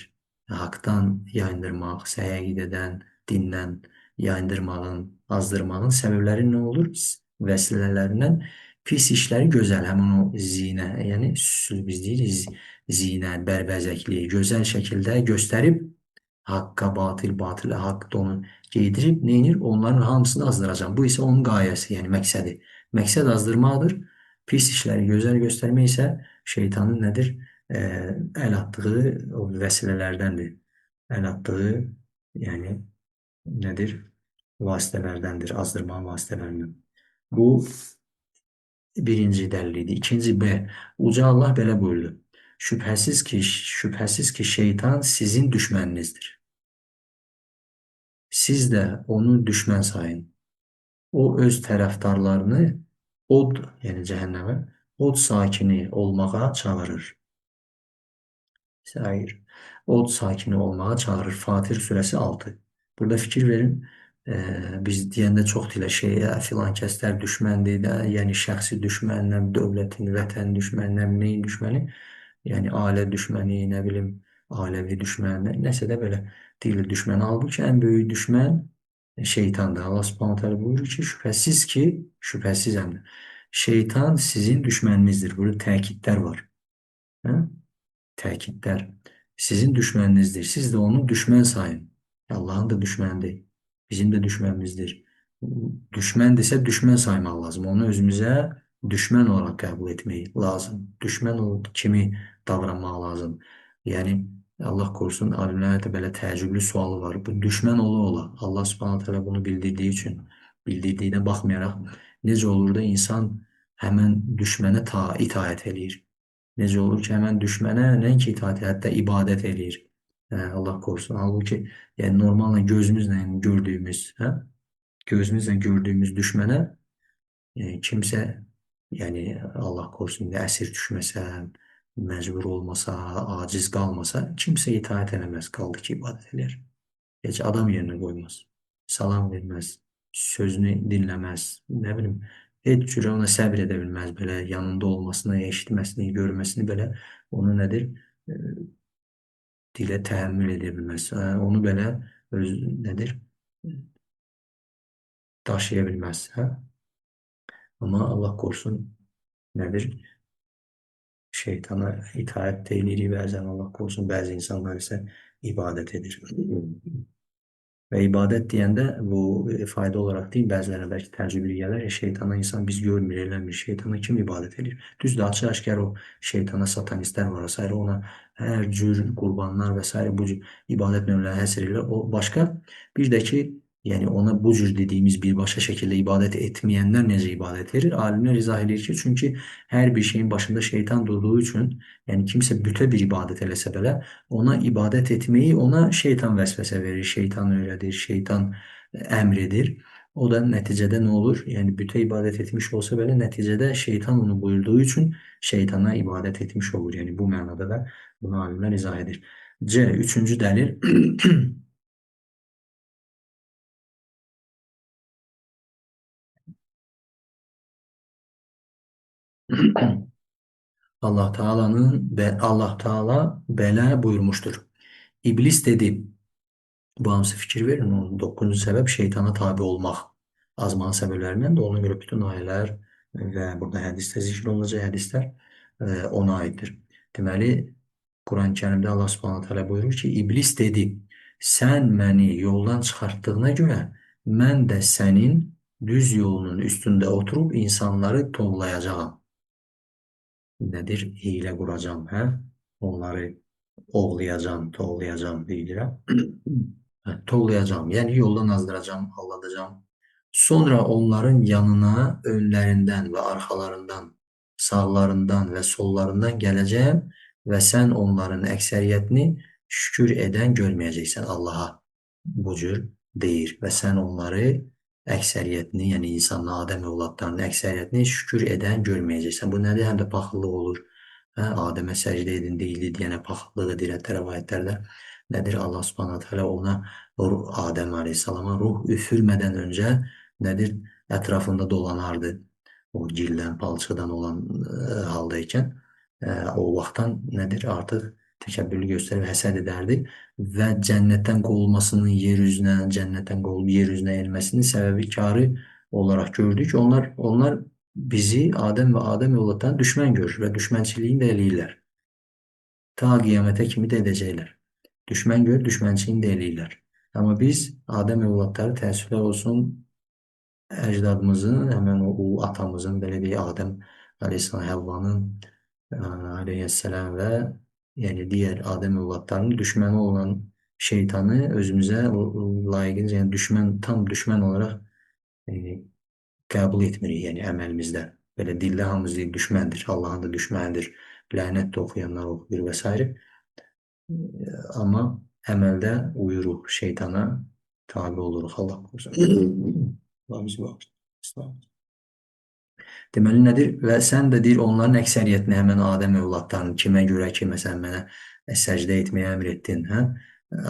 Speaker 1: Haqdan yayındırmaq, səhih əqidədən, dindən yayındırmağın, azdırmağın səbəbləri nə olur? Vəsilələrindən pis işləri gözəl, həmin o zinə, yəni biz deyirik zinə, bərbəzəkliyi gözəl şəkildə göstərib haqqa batil, batilə haqq onu geydirib, neynir? Onların hamısını azdıracaq. Bu isə onun qayəsi, yəni məqsədi. Məqsəd azdırmaqdır. Pis işləri gözəl göstərmək isə şeytanın nədir? Əl atdığı o vəsilələrdəndir. Əl atdığı, yəni nədir? Vasitələrdəndir, azdırma vasitələrindən. Bu birinci dəlil idi. İkinci B. Uca Allah belə buyurdu. Şübhəsiz ki şeytan sizin düşməninizdir. Siz də onu düşmən sayın. O öz tərəfdarlarını od, yəni cəhənnəmə, od sakini olmağa çağırır. Hayır. Od sakini olmağa çağırır. Fatir surəsi 6. Burada fikir verin. Biz deyəndə çox deyirlər şeyə, filan kəslər düşməndir də, yəni şəxsi düşmənlə, dövlətin, vətən düşməni, neyin düşməni, yəni ailə düşməni, nə bilim, ailəvi düşməni, nəsə də belə deyilir düşməni. Halbuki ən böyük düşmən şeytandır. Allah Subhanahu taala buyurur ki, şübhəsiz həm də. Şeytan sizin düşməninizdir. Burada təkidlər var. Hə? Təkidlər. Sizin düşməninizdir. Siz də onu düşmən sayın. Allahın da düşmənidir. Bizim də düşmənimizdir. Düşməndirsə düşmən saymaq lazım. Onu özümüzə düşmən olaraq qəbul etmək lazım. Düşmən kimi davranmaq lazım. Yəni Allah korusun, alimlərə də belə təəccüblü sualı var. Bu düşmən ola. Allah Subhanahu taala bunu bildirdiyi üçün, bildirdiyinə baxmayaraq necə olur da insan həmən düşmənə itaət eləyir. Necə olur ki, həmən düşmənə nəinki itaət, hətta ibadət eləyir. Allah korusun. Halbuki yəni normalla gözümüzlə gördüyümüz, gözümüzlə gördüyümüz düşmənə kimsə, yəni Allah korusun, əsir düşməsə, məcbur olmasa, aciz qalmasa, kimsə itaət eləməz, qaldı ki, ibadət eləyər. Heç adam yerinə qoymaz, salam verməz, sözünü dinləməz, nə bilim, heç cürə ona səbr edə bilməz, belə yanında olmasını, eşitməsini, görməsini belə onu nədir? Dilə təhəmmül edə bilməz. Onu belə öz nədir? Daşıya bilməz. Amma Allah korusun nədir? Şeytana itaət də edirik bəzən, Allah korusun, bəzi insanlar isə ibadət edir. Və ibadət deyəndə bu fayda olaraq deyil, bəzilərə bəlkə təəccüblü gələr. Şeytana insan biz görmür, eləmir. Şeytana kim ibadət edir? Düzdür, açıq-aşkar o şeytana satanistlər var, s. ona hər cür qurbanlar və s. bu cür ibadət növləri həsr edir. O başqa. Bir də ki, yəni ona bu cür dediyimiz birbaşa şəkildə ibadət etməyənlər necə ibadət edir? Alimlər izah edir ki, çünki hər bir şeyin başında şeytan durduğu üçün, yəni kimsə bütə bir ibadət eləsə belə, ona ibadət etməyi ona şeytan vəsvəsə verir, şeytan öyrədir, şeytan əmr edir. O da nəticədə nə olur? Yəni bütə ibadət etmiş olsa belə, nəticədə şeytan onu buyurduğu üçün şeytana ibadət etmiş olur. Yəni bu mənada da bunu alimlər izah edir. C. Üçüncü dəlil. Allah Teala belə buyurmuştur. İblis dedi. Bu hamısı fikir verin. O 9-cu səbəb şeytana tabe olmaq. Azmanın səbəblərindən də ona görə bütün ayələr və burada hədisdə zikr olunacaq hədislər ona aiddir. Deməli, Quran-Kərimdə Allah Subhanahu taala buyurur ki, İblis dedi: "Sən məni yoldan çıxartdığına görə mən də sənin düz yolunun üstündə oturub insanları tovlayacağam." Nədir? Hiylə quracam, hə? Onları ovlayacam, tovlayacam deyirəm. Hə, tovlayacam, yəni yoldan azdıracam, aldadacam. Sonra onların yanına önlərindən və arxalarından, sağlarından və sollarından gələcəm və sən onların əksəriyyətini şükür edən görməyəcəksən Allaha. Bu cür deyir və sən onları əksəriyyətini, yəni insanın, Adəm övladlarının əksəriyyətini şükür edən görməyəcəksən. Bu nədir? Həm də paxıllıq olur. Hə, Adəmə səcdə edin deyildi deyənə paxıllıq edir rəvayətlərdə. Nədir? Allah Subhanahu taala ona Adəm əleyhissalama ruh üfürmədən öncə nədir? Ətrafında dolanardı. O gildən, palçıqdan olan haldaykən o vaxtdan nədir? Artıq təkəbbürlü göstərib həsəd edərdi və cənnətdən qovulmasının cənnətdən qovulub yer üzünə enməsinin səbəbi karı olaraq gördük. Onlar bizi Adəm və Adəm övladlarını düşmən görür və düşmənçiliyin də eləyirlər. Ta qiyamətə kimi də edəcəklər. Düşmən görür, düşmənçiliyin də eləyirlər. Amma biz Adəm övladları təəssüflər olsun əcdadımızın, həmən o atamızın, belə deyək, Adəm əleyhissalam, Həvvanın əleyhissalam və yəni digər Adəm övladlarının düşməni olan şeytanı özümüzə layiqincə, yəni düşmən, tam düşmən olaraq qəbul etmirik, yəni əməlimizdə. Belə dildə hamımız deyir, düşməndir, Allahın da düşmənidir, lənət də oxuyanlar oxuyur və s. Amma əməldə uyuruq şeytana, tabi oluruq, Allah qorusun. Allah bizi bağışlasın. Deməli nədir? Və sən də deyir, onların əksəriyyətini, həmən Adəm övladlarını kimə görə ki, məsələn, mənə səcdə etməyə əmr etdin, hə?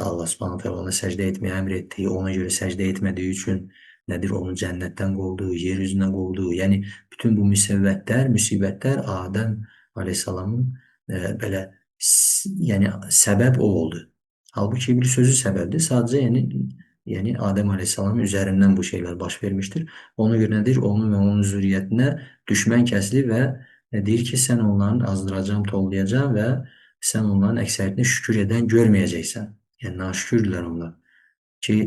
Speaker 1: Allah Subhanahu taala ona səcdə etməyə əmr etdiyi, ona görə səcdə etmədiyi üçün nədir? Onu cənnətdən qovdu, yer üzünə qovdu. Yəni bütün bu müsibətlər Adəm əleyhissalamın belə yəni səbəb o oldu. Halbuki bir sözü səbəbdir. Sadəcə yəni Adəm əleyhissalamın üzərindən bu şeylər baş vermişdir. Ona görə nədir? Onun və onun zürriyyətinə düşmən kəsilib və deyir ki, sən onların azdıracam, tovlayacam və sən onların əksəriyyətini şükür edən görməyəcəksən. Yəni naşükürdülər onlar. Ki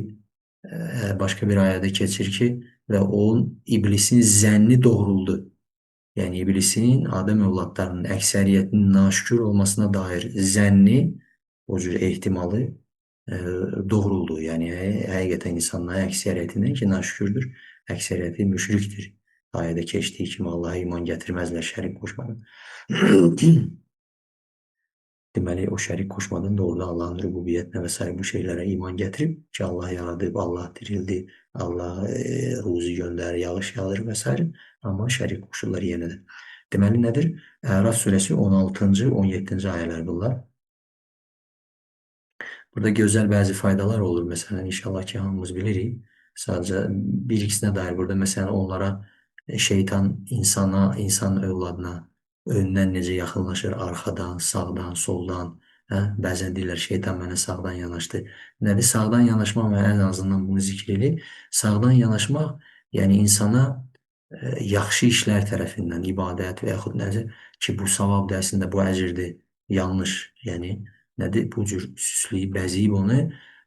Speaker 1: başqa bir ayədə keçir ki, və onun iblisin zənni doğruldu. Yəni iblisin Adəm övladlarının əksəriyyətinin naşükür olmasına dair zənni, o cür ehtimalı doğruldu. Yəni həqiqətən insanların əksəriyyətindən ki, naşükürdür, əksəriyyəti müşrikdir. Ayədə keçdiyi kimi Allaha iman gətirməzlər şərik qoşmadan. Deməli, o şərik qoşmadan doğruda Allahın rübubiyyətinə və s. bu şeylərə iman gətirib ki, Allah yaradıb, Allah dirildi, Allah ruzi göndərir, yağış yağdır və s. Amma şərik qoşurlar yenə də. Deməli, nədir? Əraf surəsi 16-cı, 17-ci ayələr bunlar. Burada gözəl bəzi faydalar olur. Məsələn, inşallah ki, hamımız bilirik. Sadəcə bir ikisinə dair burada, məsələn, onlara şeytan insan övladına öndən necə yaxınlaşır, arxadan, sağdan, soldan. Bəzən deyirlər, şeytan mənə sağdan yanaşdı. Nədir? Sağdan yanaşmaq, mən ən azından bunu zikr edib. Sağdan yanaşmaq, yəni insana yaxşı işlər tərəfindən, ibadət və yaxud nədir ki, bu savabdır, əslində bu əcrdir, yanlış, yəni nədir? Bu cür süsləyib, bəziyib onu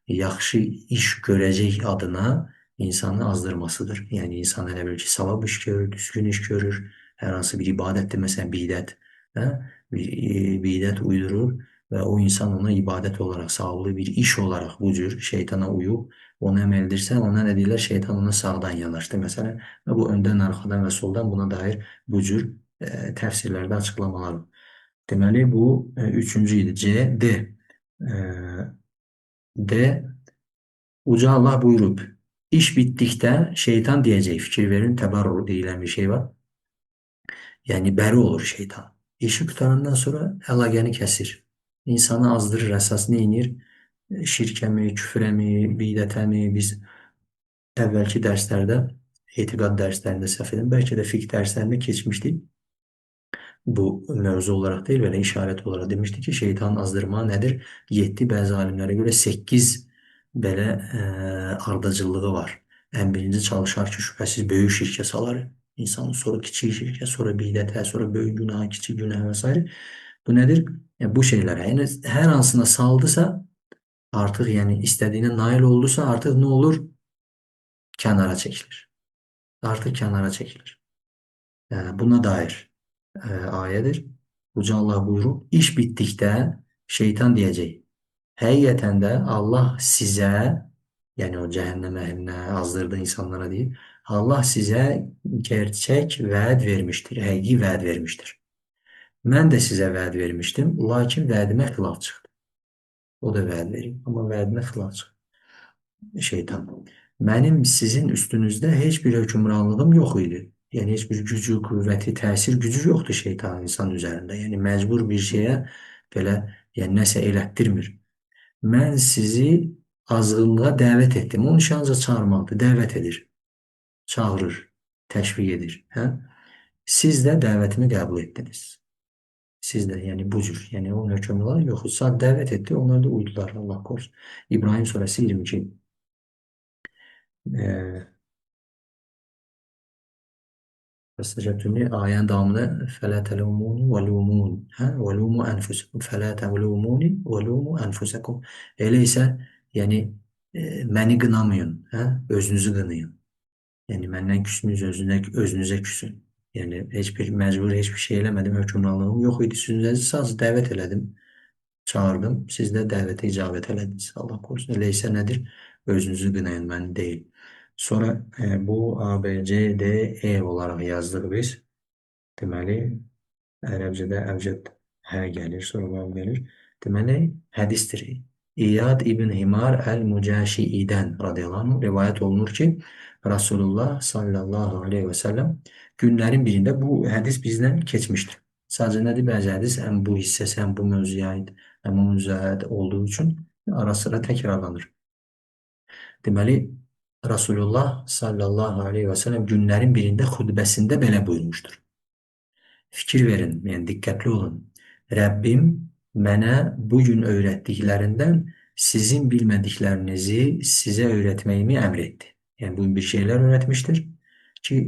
Speaker 1: yaxşı iş görəcək adına insanı azdırmasıdır. Yəni insan elə bilir ki, savab iş görür, düzgün iş görür, hər hansı bir ibadətdir, məsələn, bidət. Bidət uydurur və o insan ona ibadət olaraq, savablı bir iş olaraq bu cür şeytana uyub, onu əməl edirsə, ona nə deyirlər? Şeytan ona sağdan yanaşdı, məsələn. Və bu öndən, arxadan və soldan buna dair bu cür təfsirlərdə açıqlamalar. Deməli, bu üçüncü idi. C, D. D. Uca Allah buyurub, iş bitdikdə şeytan deyəcək, fikir verin, təbarrur deyilən bir şey var. Yəni, bəri olur şeytan. İşi qutarandan sonra əlaqəni kəsir. İnsanı azdırır, əsasını inir. Şirkəmi, küfrəmi, bidətəmi, biz əvvəlki dərslərdə, etiqad dərslərində səhv edin, bəlkə də fiqh dərslərində keçmişdik. Bu mövzu olaraq deyil, belə işarət olaraq demişdik ki, şeytanın azdırma nədir? 7, bəzi alimlərə görə 8 belə ardıcıllığı var. Ən birinci çalışar ki, şübhəsiz böyük şirkə salar İnsanın sonra kiçik şirke, sonra bidete, sonra büyük günaha, küçük günaha vesaire. Bu nedir? Bu şeylere yani her ansına saldısa artık yani istediğine nail olduysa artık ne olur? Kenara çekilir. Artık kenara çekilir. Buna dair ayedir. Yüce Allah buyurur. İş bittikte şeytan diyecek. Həqiqətən də Allah sizə, yəni o cəhənnəm əhlinə, azdırdığı insanlara deyir, Allah sizə gerçək vəd vermişdir, həqiqi vəd vermişdir. Mən də sizə vəd vermişdim, lakin vədimə xilaf çıxdı. O da vəd verib, amma vədimə xilaf çıxdı. Şeytan. Mənim sizin üstünüzdə heç bir hökmranlığım yox idi. Yəni heç bir gücü, qüvvəti, təsir gücü yoxdur şeytanın insan üzərində. Yəni məcbur bir şeyə belə yəni nəsə elətdirmir. Mən sizi azğınlığa dəvət etdim. Onun işi ancaq çağırmaqdır, dəvət edir, çağırır, təşviq edir. Hə? Siz də dəvətimi qəbul etdiniz. Siz də, yəni bu cür, yəni onun hökmləri yox. Sadəcə dəvət etdi, onlar da uydular, Allah korusun. İbrahim surəsi 22. فاستجبتم لي ayənin davamında فَلَا تَلُومُونِ وَلُومُونِ وَلُومُوا أَنفُسَكُمْ فَلَا تَلُومُونِ وَلُومُوا أَنفُسَكُمْ Elə isə yəni məni qınamayın, özünüzü qınayın. Yəni məndən küsünüz özünüzə küsün. Yəni heç bir məcbur heç bir şey eləmədim, hökmranlığım yox idi. Sizə sadəcə dəvət elədim, çağırdım. Siz də dəvətə icabət elədiniz. Allah korusun. Elə isə nədir? Özünüzü qınayın, məni deyil. Sonra bu A, B, C, D, E olaraq yazdıq biz. Deməli, ərəbcədə əbcəd hə gəlir, sonra vav gəlir. Deməli, hədisdir. İyad İbn Himar Əl-Mücəşiidən radiyallahu anh rivayət olunur ki, Rasulullah sallallahu aleyhi və səlləm günlərin birində bu hədis bizdən keçmişdir. Sadəcə nədir? Bəzi hədis həm bu hissəsi, həm bu mövzuya aid, həm o mövzuya aid olduğu üçün ara sıra təkrarlanır. Deməli, Rasulullah sallallahu aleyhi və səlləm günlərin birində xutbəsində belə buyurmuşdur. Fikir verin, yəni diqqətli olun. Rəbbim mənə bugün öyrətdiklərindən sizin bilmədiklərinizi sizə öyrətməyimi əmr etdi. Yəni bugün bir şeylər öyrətmişdir ki,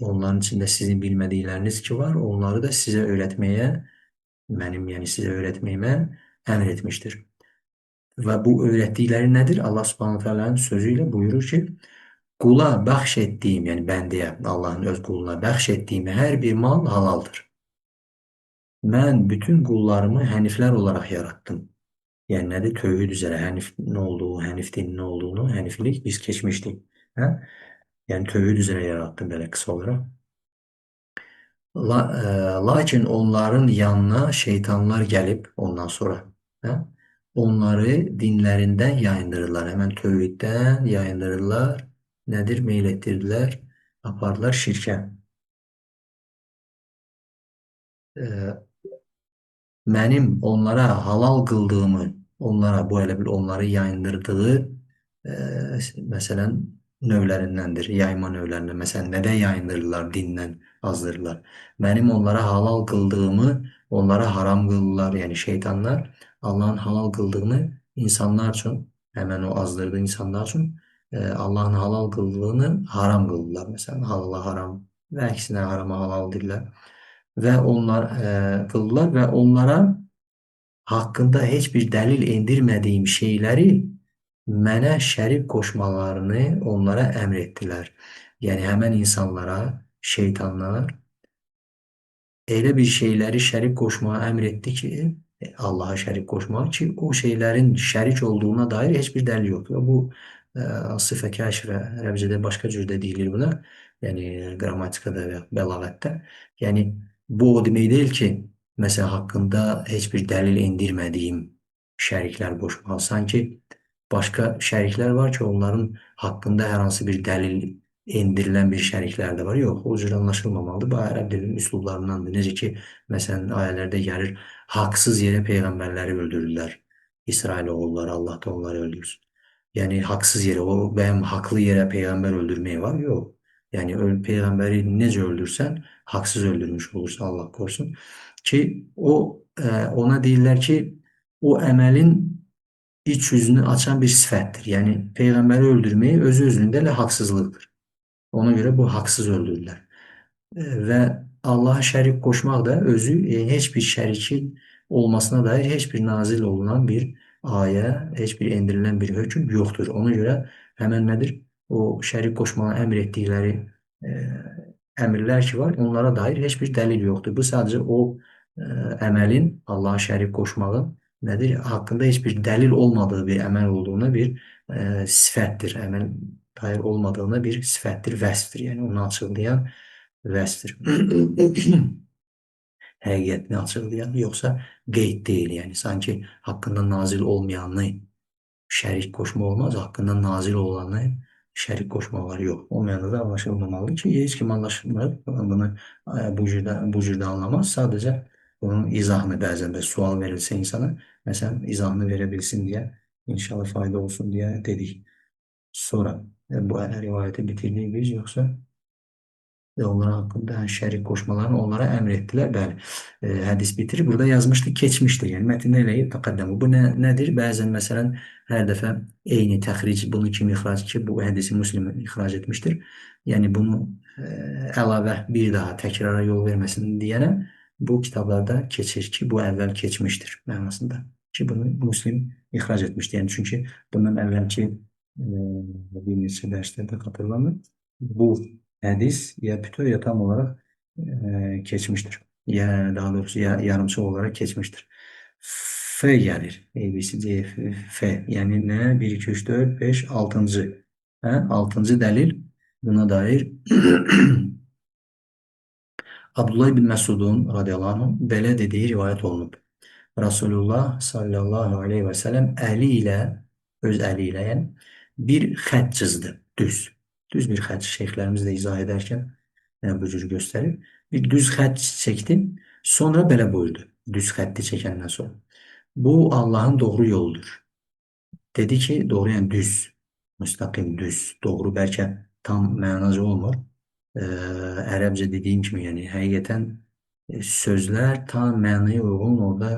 Speaker 1: onların içində sizin bilmədikləriniz ki var, onları da sizə öyrətməyə, mənim yəni sizə öyrətməyimə əmr etmişdir. Və bu öyrətdikləri nədir? Allah Subhanahu taalanın sözü ilə buyurur ki, qula bəxş etdiyim, yəni bəndəyə, Allahın öz quluna bəxş etdiyim hər bir mal halaldır. Mən bütün qullarımı həniflər olaraq yaratdım. Yəni nədir? Tövhid üzrə hənif nə olduğu, hənif dinin nə olduğunu, həniflik biz keçmişdik. Hə? Yəni tövhid üzrə yaratdım belə qısa olaraq. Lakin onların yanına şeytanlar gəlib ondan sonra. Hə? Onları dinlərindən yayındırırlar. Həmən tövhiddən yayındırırlar. Nədir? Meyl etdirdilər, apardılar şirkə. Mənim onlara halal qıldığımı, onlara bu elə bir onları yayındırdığı məsələn növlərindəndir, yayma növlərindən. Məsələn, nədən yayındırırlar, dindən azdırırlar. Mənim onlara halal qıldığımı onlara haram qılırlar, yəni şeytanlar Allahın halal qıldığını insanlar üçün, həmən o azdırdığı insanlar üçün Allahın halal qıldığını haram qılırlar. Məsələn, halala haram və əksinə harama halal deyirlər. Və onlar qılırlar və onlara haqqında heç bir dəlil endirmədiyim şeyləri mənə şərik qoşmalarını onlara əmr etdilər. Yəni həmən insanlara şeytanlar elə bir şeyləri şərik qoşmağa əmr etdi ki, Allaha şərik qoşmaq ki, o şeylərin şərik olduğuna dair heç bir dəlil yoxdur. Bu sıfə kəşfə ərəbcədə başqa cür də deyilir buna. Yəni qrammatikada və bəlağətdə. Yəni bu o demək deyil ki, məsələn haqqında heç bir dəlil endirmədiyim şəriklər qoşmaq. Sanki başqa şəriklər var ki, onların haqqında hər hansı bir dəlil endirilən bir şəriklər də var. Yox, o cür anlaşılmamalıdır. Bu ərəb dilinin üslublarındandır. Necə ki, məsələn, ayələrdə gəlir, haqsız yerə peyğəmbərləri öldürürlər. İsrail oğulları, Allah da onları öldürsün. Yəni, haqsız yerə, o bəyəm haqlı yerə peyğəmbər öldürmək var? Yox. Yəni, peyğəmbəri necə öldürsən, haqsız öldürmüş olursa, Allah korusun. Ki, ona deyirlər ki, o əməlin iç yüzünü açan bir sifətdir. Yəni, peyğəmbəri öldürmək özü-özlüyündə elə haqsızlıqdır. Ona görə bu haqsız öldürürlər. Və Allaha şərik qoşmaq da özü heç bir şərikin olmasına dair heç bir nazil olunan bir ayə, heç bir endirilən bir hökm yoxdur. Ona görə həmən nədir? O şərik qoşmağı əmr etdikləri e, əmrlər ki var, onlara dair heç bir dəlil yoxdur. Bu sadəcə o əməlin, Allaha şərik qoşmağın nədir? Haqqında heç bir dəlil olmadığı bir əməl olduğuna bir sifətdir. Əməl dair olmadığına bir sifətdir, vəsfdir. Yəni onu açıqlayan vəsfdir. Həqiqətini açıqlayan, yoxsa qeyd deyil. Yəni sanki haqqında nazil olmayanı şərik qoşma olmaz, haqqında nazil olanı şərik qoşma var. Yox. O mənada anlaşılmamalı ki, heç kim anlaşılmır. Bunu bu cürdə anlamaz. Sadəcə bunun izahını bəzən də sual verilsə insana, məsələn, izahını verə bilsin deyə, inşallah fayda olsun deyə dedik. Sonra bu rivayəti bitirdik biz, yoxsa ve onlar hakkında yani şərik qoşmalarını onlara əmr etdilər. Bəli, hədis bitirir. Burada yazmışdı, keçmişdir. Yəni mətndə elə təqəddəmü. Bu nədir? Bəzən məsələn hər dəfə eyni təxric bunu kim ixrac ki, bu hədisi Müslim ixrac etmişdir. Yəni bunu əlavə bir daha təkrara yol verməsin deyənə bu kitablarda keçir ki, bu əvvəl keçmişdir mənasında. Ki bunu Müslim ixrac etmişdir. Yəni çünki bundan əvvəlki bir neçə dərslərdə xatırlanır. Bu hədis ya bütün ya tam olarak geçmiştir. Ya daha doğrusu ya yarımçı olarak geçmiştir. F gelir. A, B, C, D, F. Yani ne? 1, 2, 3, 4, 5, 6. Altıncı delil buna dair Abdullah bin Məsudun radiyallahu anh belə dediyi rivayət olunub. Resulullah sallallahu aleyhi ve sellem əli ilə, öz əli ilə yəni, bir xət çizdi. Düz. Düz bir xət. Şeyxlərimiz də izah edərkən bu cür göstərir. Bir düz xət çəkdi. Sonra belə buyurdu. Düz xətti çəkəndən sonra. Bu Allahın doğru yoludur. Dedi ki, doğru yəni düz. Müstəqim, düz. Doğru bəlkə tam mənaca olmur. Ərəbcə dediyim kimi, yəni həqiqətən sözlər tam mənaya uyğun orada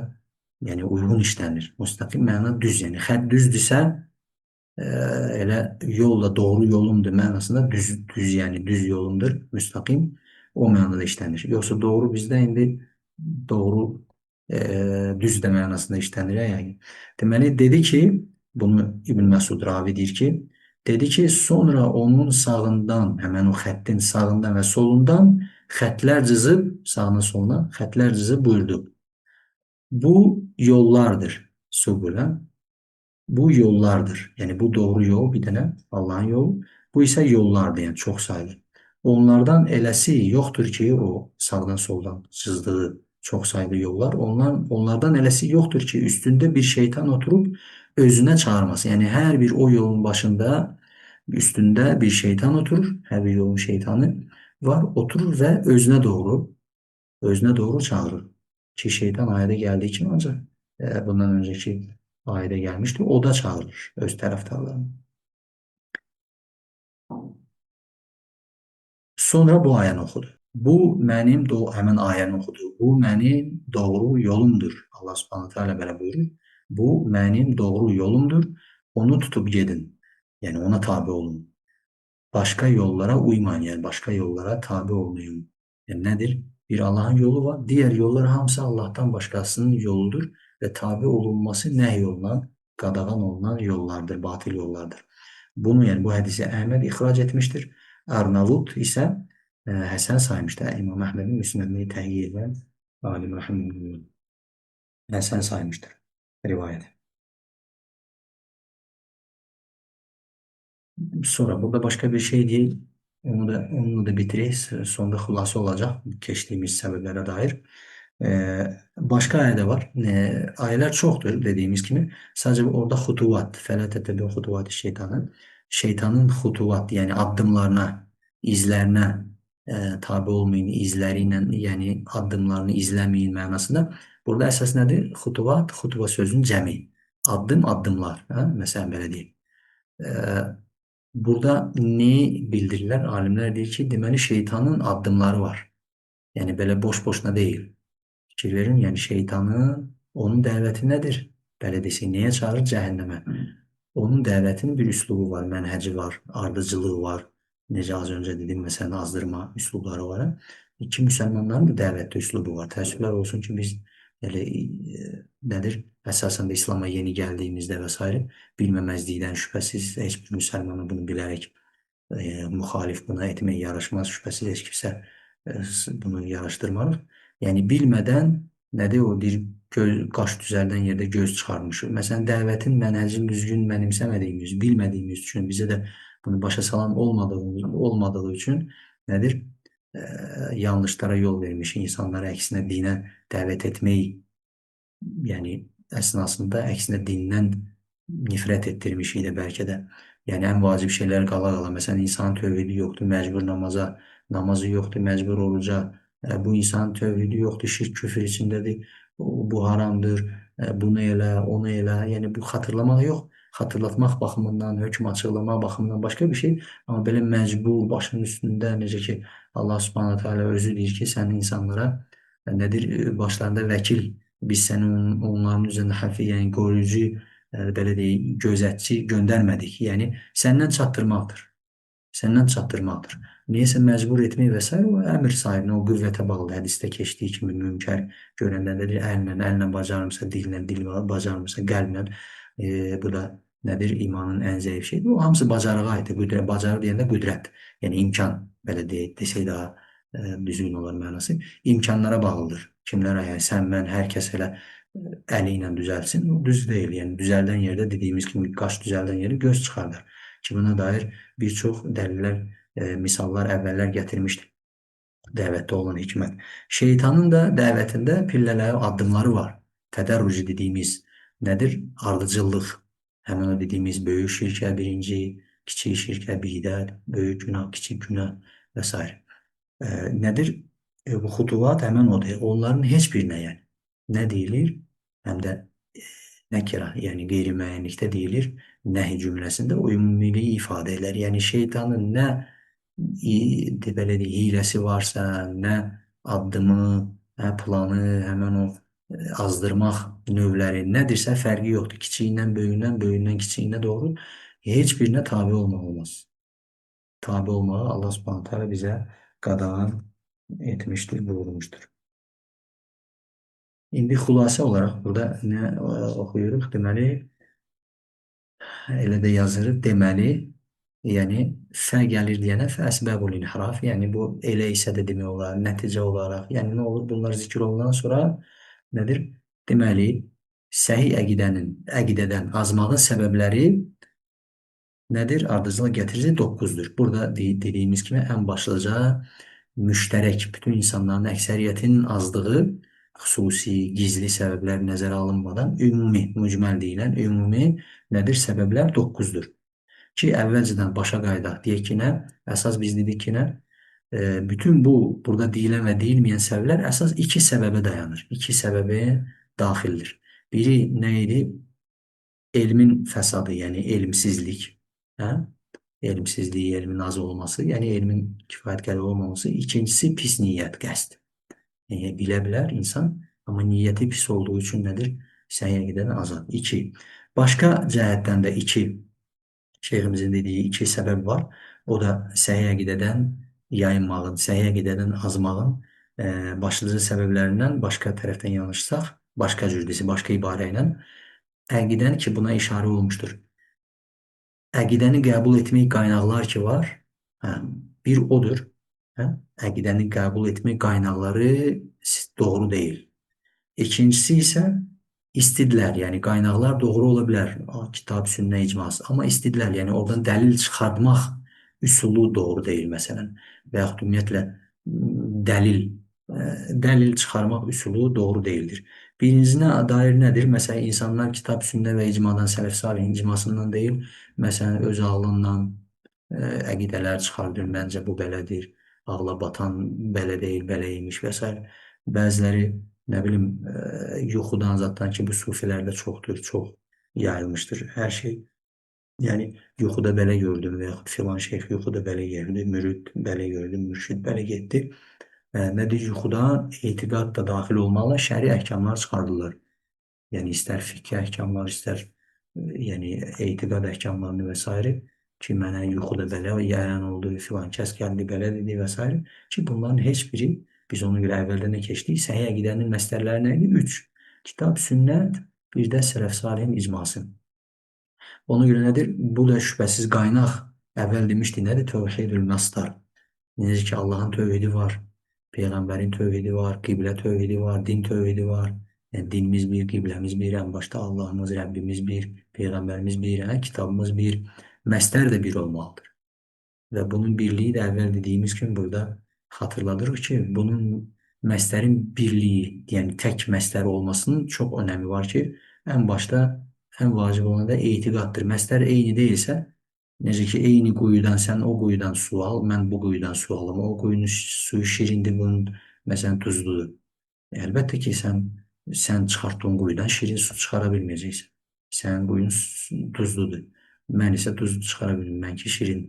Speaker 1: yəni uyğun işlənir. Müstəqim məna düz, yəni xətt düzdürsə elə yol da doğru yolumdur mənasında düz yəni düz yolumdur, müstəqim o mənada işlənir. Yoxsa doğru bizdə indi doğru düz də mənasında işlənir. Yəni. Deməli dedi ki, bunu İbn Məsud ravi deyir ki, dedi ki, sonra onun sağından, həmən o xəttin sağından və solundan xətlər cızıb, sağına soluna xətlər cızıb buyurdu. Bu yollardır. Subula. Bu yollardır. Yani bu doğru yol bir tane Allah'ın yolu. Bu ise yollardır yani çok sayılı. Onlardan eləsi yoktur ki o sağdan soldan çizdiği çok sayılı yollar. Onlardan eləsi yoktur ki üstünde bir şeytan oturup özüne çağırması. Yani her bir o yolun başında üstünde bir şeytan oturur. Her bir yolun şeytanı var oturur ve özüne doğru çağırır. Ki şeytan ayete geldiği için ancak bundan önceki ayete gelmişti. O da çağırır öz taraftarlarını. Sonra bu ayəni oxudu. Bu mənim həmin ayəni oxudu. Bu mənim doğru yolumdur. Allah Subhanahu taala belə buyurur. Bu mənim doğru yolumdur. Onu tutub gedin. Yəni ona tabe olun. Başka yollara uymayın. Yani başka yollara tabe olmayın. Yani nedir? Bir Allah'ın yolu var. Diğer yollar hamısı Allah'tan başkasının yoludur. Ve tabe olunması nehyolunan, qadağan olunan yollardır, batıl yollardır. Bunu yani bu hadisi Ahmed ihraç etmiştir. Arnavut ise Həsən saymışdır. İmam Əhmədin müsnədini təhqiq edən alim rahimehullah. Həsən saymışdır rivayet. Sonra burada başka bir şey değil. Onunla da bitiririz. Sonunda xulası olacaq keçdiyimiz səbəblərə dair. Başqa ayə də var. Ayələr çoxdur dediyimiz kimi. Sadəcə orada xutuvat, fələ tətəbi xutuvat şeytanı. Şeytanın xutuvat, yəni addımlarına, izlərinə tabi olmayın, izləri ilə, yəni addımlarını izləməyin mənasında. Burada əsas nədir? Xutuvat, xutuva sözünün cəmi. Addım, addımlar. Məsələn, belə deyim. Burada neyi bildirirlər? Alimlər deyir ki, deməli şeytanın addımları var. Yəni belə boş-boşuna deyil. Fikir verin, yəni şeytanın, onun dəvəti nədir? Belə desək, nəyə çağırır? Cəhənnəmə. Onun dəvətinin bir üslubu var, mənhəci var, ardıcılığı var. Necə az öncə dedim, məsələn, azdırma üslubları var. ki müsəlmanların da dəvətdə üslubu var. Təəssüflər olsun ki, biz elə nədir, əsasən də İslam'a yeni gəldiyimizdə və s. bilməməzlikdən şübhəsiz heç bir müsəlmanı bunu bilərək müxalif buna etmək yaraşmaz. Şübhəsiz heç kimsə bunu yaraşdırmarıq. Yəni bilmədən nədir o deyir qaş düzəldən yerdə göz çıxarmışıq. Məsələn, dəvətin mənhəcini düzgün mənimsəmədiyimiz, bilmədiyimiz üçün bizə də bunu başa salan olmadığı üçün nədir? Yanlışlara yol vermiş insanları əksinə dinə dəvət etmək, yəni əsnasında əksinə dindən nifrət etdirmişik də bəlkə də. Yəni ən vacib şeylər qala-qala. Məsələn, insanın tövhidi yoxdur, məcbur namaza, namazı yoxdur, məcbur oruca. Bu insanın tövhidi yoxdur, şirk küfür içindədir, bu haramdır, bunu elə, onu elə. Yəni bu xatırlamaq yox, xatırlatmaq baxımından, hökm açıqlamaq baxımından başqa bir şey. Amma belə məcbur, başının üstündə, necə ki Allah Subhanahu taala özü deyir ki, sən insanlara nədir, başlarında vəkil, biz səni onların üzərində xəfiyyə, yəni qoruyucu, belə deyək, gözətçi göndərmədik. Yəni səndən çatdırmaqdır. Səndən çatdırmaqdır. Niyəsə məcbur etmək və s. o əmr sahibinə, o qüvvətə bağlıdır. Hədisdə keçdiyi kimi mümkər görəndə də deyir, əllə bacarmırsa, dillə, dil bacarmırsa, qəlblə. Bu da nədir? İmanın ən zəif şeydir. O hamısı bacarığa aiddir. Qüdrət, bacarıq deyəndə qüdrət, yəni imkan, belə deyək, desək daha düzgün olar mənası. İmkanlara bağlıdır. Kimlər, yəni sən, mən, hər kəs elə əli ilə düzəlsin. O düz deyil. Yəni düzəldən yerdə dediyimiz kimi qaş düzəldən yeri göz çıxardır. Ki buna dair bir çox dəlillər, misallar əvvəllər gətirmişdir. Dəvətdə olan hikmət. Şeytanın da dəvətində pillələri, addımları var. Tədərruci dediyimiz nədir? Ardıcıllıq. Həmin o dediyimiz böyük şirkə birinci, kiçik şirkə bidət, böyük günah, kiçik günah və s. Nədir? Bu xutuvat həmin odur. Onların heç birinə yəni nə deyilir? Həm də nəkira, yəni qeyri-müəyyənlikdə deyilir, nəhi cümləsində o ümumiliyi ifadə edir. Yəni şeytanın nə belə deyək, hiləsi varsa, nə addımı, nə planı, həmin o azdırmaq növləri nədirsə fərqi yoxdur. Kiçiyindən böyüyündən, böyüyündən kiçiyinə doğru heç birinə tabe olmaq olmaz. Tabe olmağı Allah Subhanahu taala bizə qadağan etmişdir, buyurmuşdur. İndi xülasə olaraq burada nə oxuyuruq? Deməli, elə də yazırıq. Deməli, yəni fə gəlir deyənə fə əsbəbul inhiraf. Yəni bu elə isə də demək olar, nəticə olaraq. Yəni nə olur? Bunlar zikr olunan sonra nədir? Deməli, səhih əqidədən azmağın səbəbləri nədir? Ardıcıla gətirici 9-dur. Burada dediyimiz kimi ən başlıca müştərək, bütün insanların əksəriyyətinin azlığı, xüsusi, gizli səbəblər nəzərə alınmadan ümumi, mücməl deyilən ümumi nədir? Səbəblər 9-dur. Ki, əvvəlcədən başa qaydaq. Deyək ki, nə? Əsas biz dedik ki, nə? Bütün bu, burada deyilən və deyilməyən səbəblər əsas 2 səbəbə dayanır. 2 səbəbə daxildir. Biri nə idi? Elmin fəsadı, yəni elmsizlik. Hə? Elmsizliyi, elmin az olması, yəni elmin kifayət qədər olmaması. İkincisi, pis niyyət, qəsd. Yəni, bilə bilər insan, amma niyyəti pis olduğu üçün nədir? Səhiyyə gedən azad. 2. Başqa cəhətdən də 2 şeyximizin dediyi 2 səbəb var. O da səhiyyə gedədən yayınmağın, səhiyyə gedədən azmağın başlıca səbəblərindən başqa tərəfdən yanaşsaq, başqa cürdəsi, başqa ibarə ilə əqidəni ki, buna işarə olmuşdur. Əqidəni qəbul etmək qaynaqlar ki var, bir odur. Əqidəni qəbul etmək qaynaqları doğru deyil. İkincisi isə istidlər, yəni qaynaqlar doğru ola bilər, kitab, sünnə, icmas, amma istidlər, yəni oradan dəlil çıxartmaq üsulu doğru deyil məsələn və yaxud ümumiyyətlə dəlil çıxarmaq üsulu doğru deyildir. Birincinə dair nədir? Məsələn, insanlar kitab, sünnə və icmadan, sələf-salihin icmasından deyil, məsələn, öz ağlından əqidələr çıxardır, məncə bu belədir, ağla batan belə deyil, beləymiş və s. Bəziləri, nə bilim, yuxudan zatdan ki, bu sufilərdə çoxdur, çox yayılmışdır hər şey. Yəni, yuxuda belə gördüm və yaxud filan şeyx yuxuda belə gördü, mürid belə gördü, mürşid belə getdi. Nədir? Yuxuda etiqad da daxil olmaqla şəri əhkamlar çıxardılır. Yəni, istər fiqh əhkamlar, istər yəni, etiqad əhkamlarını və s. ki, mənə yuxuda belə yayan oldu, filan kəs gəldi, belə dedi və s. ki, bunların heç biri Biz ona görə əvvəldən də keçdik. Səhih əqidənin məsdərləri nə idi? 3. Kitab, sünnət, bir də sələf salihin icması. Ona görə nədir? Bu da şübhəsiz qaynaq. Əvvəl demişdik, nədir? Təvhidül məsdar. Necə ki, Allahın tövhidi var, Peyğəmbərin tövhidi var, qiblə tövhidi var, din tövhidi var. Yəni, dinimiz bir, qibləmiz bir, ən başda Allahımız, Rəbbimiz bir, Peyğəmbərimiz bir, kitabımız bir, məsdər də bir olmalıdır. Və bunun birliyi də əvvəl dediyimiz kimi burada xatırladırıq ki, bunun məsdərin birliyi, yəni tək məsdər olmasının çox önəmi var ki, ən başda ən vacib olan da etiqaddır. Məsdər eyni deyilsə, necə ki, eyni quyudan sən o quyudan su al, mən bu quyudan su alım, o quyunun suyu şirindir, bunun məsələn duzludur. Əlbəttə ki, sən çıxartdığın quyudan şirin su çıxara bilməyəcəksən. Sənin quyun duzludur. Mən isə duzlu çıxara bilmirəm, mənki şirin.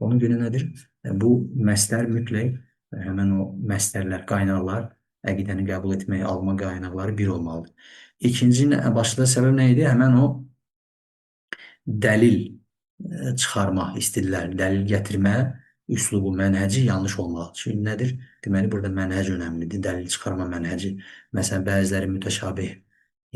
Speaker 1: Ona görə nədir? Bu məsdər mütləq həmən o məsdərlər, qaynaqlar, əqidəni qəbul etməyi, alma qaynaqları bir olmalıdır. İkinci başlıca səbəb nə idi? Həmən o dəlil çıxarma, istidlal, dəlil gətirmə üslubu, mənhəci yanlış olmalıdır. Çünki nədir? Deməli, burada mənhəc önəmlidir, dəlil çıxarma mənhəci. Məsələn, bəziləri mütəşabih,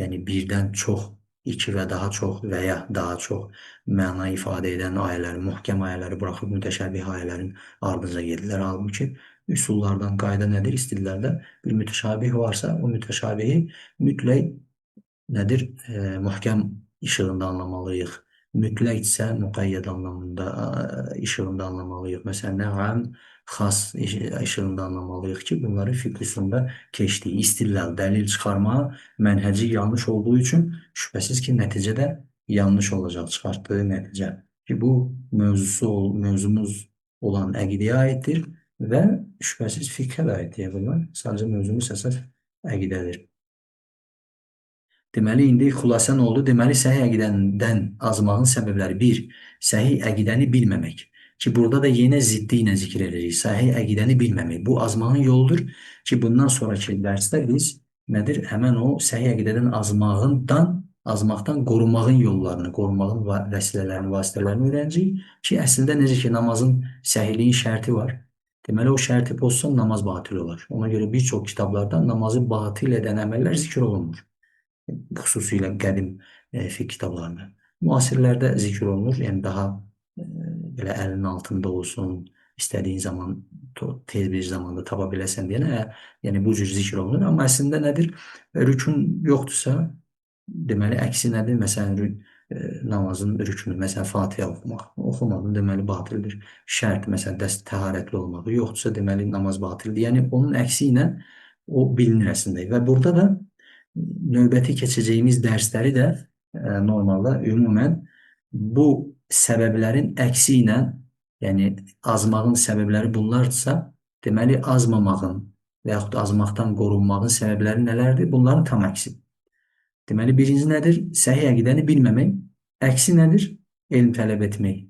Speaker 1: yəni birdən çox, iki və daha çox və ya daha çox məna ifadə edən ayələri, möhkəm ayələri buraxıb mütəşabih ayələrin ardınca gedirlər. Halbuki üsullardan qayda nədir? İstidlalda bir mütəşabih varsa, o mütəşabihi mütləq nədir? Möhkəm işığında anlamalıyıq. Mütləqsə müqəyyəd anlamında işığında anlamalıyıq. Məsələn, nə əm, xas işığında anlamalıyıq ki, bunları fiqh üsulunda keçdik. İstidlal, dəlil çıxarma mənhəci yanlış olduğu üçün şübhəsiz ki, nəticə də yanlış olacaq, çıxartdığı nəticə. Ki, bu mövzumuz olan əqidəyə aiddir və şübhəsiz fiqhə də aiddir. Bunlar sadəcə mövzumuz əsas əqidədir. Deməli, indi xülasə nə oldu? Deməli, səhih əqidədən azmağın səbəbləri 1. Səhih əqidəni bilməmək. Ki, burada da yenə ziddi ilə zikr edəcəyik. Səhih əqidəni bilməmək. Bu azmağın yoludur ki, bundan sonraki dərsdə biz nədir? Həmən o səhih əqidədən azmaqdan qorunmağın yollarını, qorunmağın vəsilələrini, vasitələrini öyrənəcəyik. Ki, əslində necə ki, namazın səhihliyin şərti var. Deməli, o şərti pozsa namaz batil olar. Ona görə bir çox kitablarda namazı batil edən əməllər zikr olunmur. Xüsusilə qədim fiqh kitablarında. Müasirlərdə zikr olunur, yəni daha belə əlinin altında olsun, istədiyin zaman, tez bir zamanda tapa biləsən deyənə, yəni bu cür zikr olunur. Amma əslində nədir? Rükün yoxdursa, deməli, əksi nədir? Məsələn, namazın rükünü, məsələn, Fatihə oxumaq. Oxumadın, deməli, batildir. Şərt, məsələn, təharətli olmağı yoxdursa, deməli, namaz batildir. Yəni, onun əksi ilə o bilinir əslində. Və burada da növbəti keçəcəyimiz dərsləri də normalda ümumən bu səbəblərin əksi ilə, yəni azmağın səbəbləri bunlardırsa, deməli azmamağın və yaxud azmaqdan qorunmağın səbəbləri nələrdir? Bunların tam əksi. Deməli, birinci nədir? Səhih əqidəni bilməmək. Əksi nədir? Elm tələb etmək.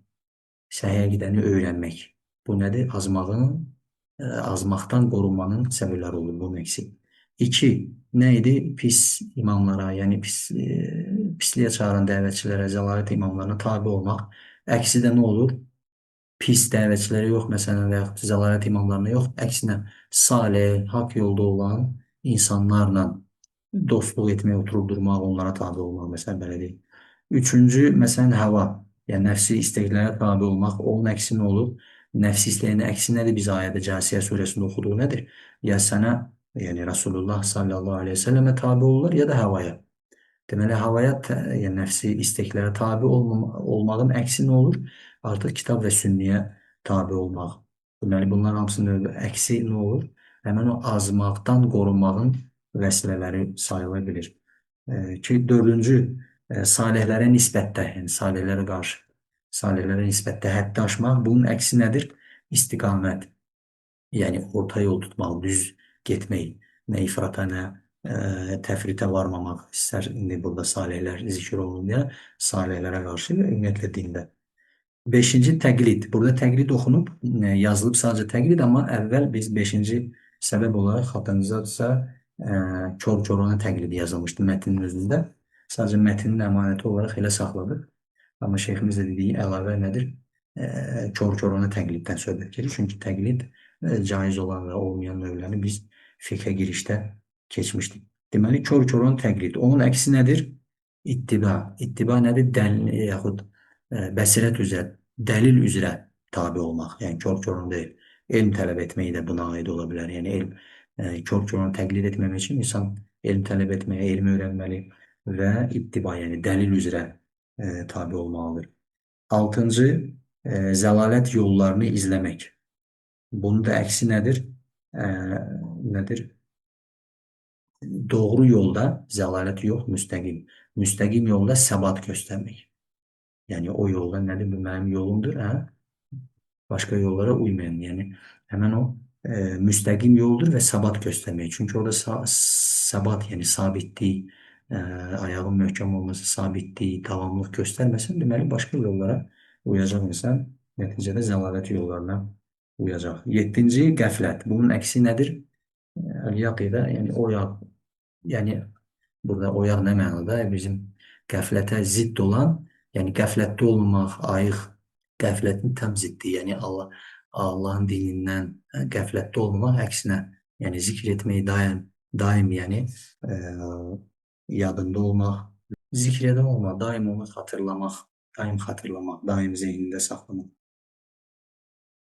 Speaker 1: Səhih əqidəni öyrənmək. Bu nədir? Azmaqdan qorunmanın səbəbləri olur bunun əksi. 2. Nə idi? Pis imamlara, yəni pisliyə çağıran dəvətçilərə, zəlalət imamlarına tabi olmaq. Əksi də nə olur? Pis dəvətçilərə yox, məsələn, və yaxud zəlalət imamlarına yox, əksinə salih, haqq yolda olan insanlarla dostluq etmək, oturub durmaq, onlara tabi olmaq, məsələn, belə deyil. 3. Məsələn, həva, yəni nəfsi istəklərə tabi olmaq, onun əksi nə olur? Nəfsi istəyinin əksi nədir? Biz ayədə Cəsiyə surəsində oxuduğu nədir? Ya sənə, yəni Rasulullah sallallahu aleyhi ve sellemə tabi olurlar, ya da havaya. Deməli, havaya, yəni nəfsi istəklərə tabi olmağın əksi nə olur? Artıq kitab və sünniyə tabi olmaq. Deməli, bunların hamısının əksi nə olur? Həmən o azmaqdan qorunmağın vəsilələri sayıla bilir. Ki, 4. Salihlərə nisbətdə, yəni salihlərə qarşı, salihlərə nisbətdə həddi aşmaq, bunun əksi nədir? İstiqamət. Yəni, orta yol tutmaq, düz getmək, nə ifrata, nə təfritə varmamaq, istər indi burada salihlər zikr olunur deyə, salihlərə qarşı və ümumiyyətlə dində. 5. Təqlid. Burada təqlid oxunub, yazılıb sadəcə təqlid, amma əvvəl biz 5. səbəb olaraq xatırınızdadırsa, kör-körona təqlidi yazılmışdı mətnin özündə. Sadəcə mətnin əmanəti olaraq elə saxladıq. Amma şeyximiz də dediyi əlavə nədir? Kör-körona təqliddən söhbət gedir. Çünki təqlid caiz olan və olmayan növlərini biz fiqhə girişdə keçmişdik. Deməli, kör-körün təqlid. Onun əksi nədir? İttiba. İttiba nədir? Dəlil, yaxud bəsirət üzrə, dəlil üzrə tabi olmaq. Yəni, kör-körün deyil. Elm tələb etmək də buna aid ola bilər. Yəni, kör-körün təqlid etməmək üçün insan elm tələb etməyə, elm öyrənməli və ittiba, yəni dəlil üzrə tabi olmalıdır. Altıncı, zəlalət yollarını izləmək. Bunun da əksi nədir? Nədir? Doğru yolda zəlalət yox, müstəqim. Müstəqim yolda səbat göstərmək. Yəni o yolda nədir? Bu mənim yolumdur, hə? Başqa yollara uymayan. Yəni həmin o müstəqim yoldur və səbat göstərmək. Çünki orada səbat, yəni sabitlik, ayağın möhkəm olması, sabitlik, davamlıq göstərməsin. Deməli, başqa yollara uyacaq insan. Nəticədə zəlalət yollarına uyacaq. 7-ci, qəflət. Bunun əksi nədir? Əl-yaqidə, yəni oyaq. Yəni burada oyaq nə mənada? Bizim qəflətə zidd olan, yəni qəflətdə olmamaq, ayıq, qəflətin tam ziddi. Yəni Allahın dinindən qəflətdə olmamaq əksinə. Yəni zikr etmək daim yəni yadında olmaq, zikr edən olmaq, daim onu xatırlamaq, daim zeynində saxlamaq,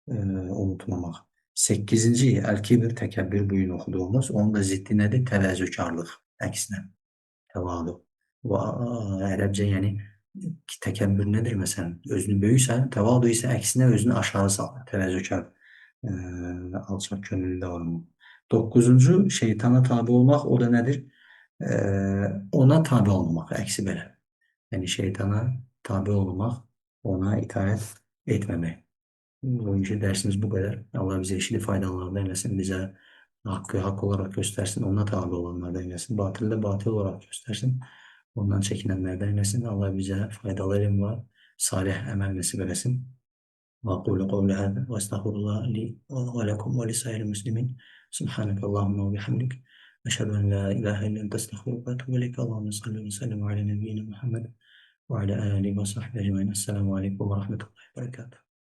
Speaker 1: unutmamaq. 8-ci, əl-kibr, təkəbbür bu gün oxuduğumuz. Onun da ziddi nədir? Təvəzzökarlıq, əksinə, təvadu. Bu ərəbcə, yəni təkəbbür nədir? Məsələn, özünü böyüksən, təvadu isə əksinə özünü aşağı salır, təvəzzökar, alçaq könüllü davranmaq. 9-cu, şeytana tabi olmaq, o da nədir? Ona tabi olmamaq, əksi belə. Yəni şeytana tabi olmamaq, ona itaət etməmək. Bugünkü dərsimiz bu qədər. Allah bizə işini faydalarında eləsin, bizə haqqı haqq olaraq göstərsin, ona tabi olanlardan eləsin, batili də batil olaraq göstərsin, ondan çəkinənlərdən eləsin. Allah bizə faydalı elm var, salih əməl nəsib eləsin. وأقول قولي هذا وأستغفر الله لي ولكم ولسائر المسلمين سبحانك اللهم وبحمدك أشهد أن لا إله إلا أنت أستغفرك وأتوب إليك اللهم صل وسلم على نبينا محمد وعلى آله وصحبه أجمعين السلام عليكم ورحمة الله وبركاته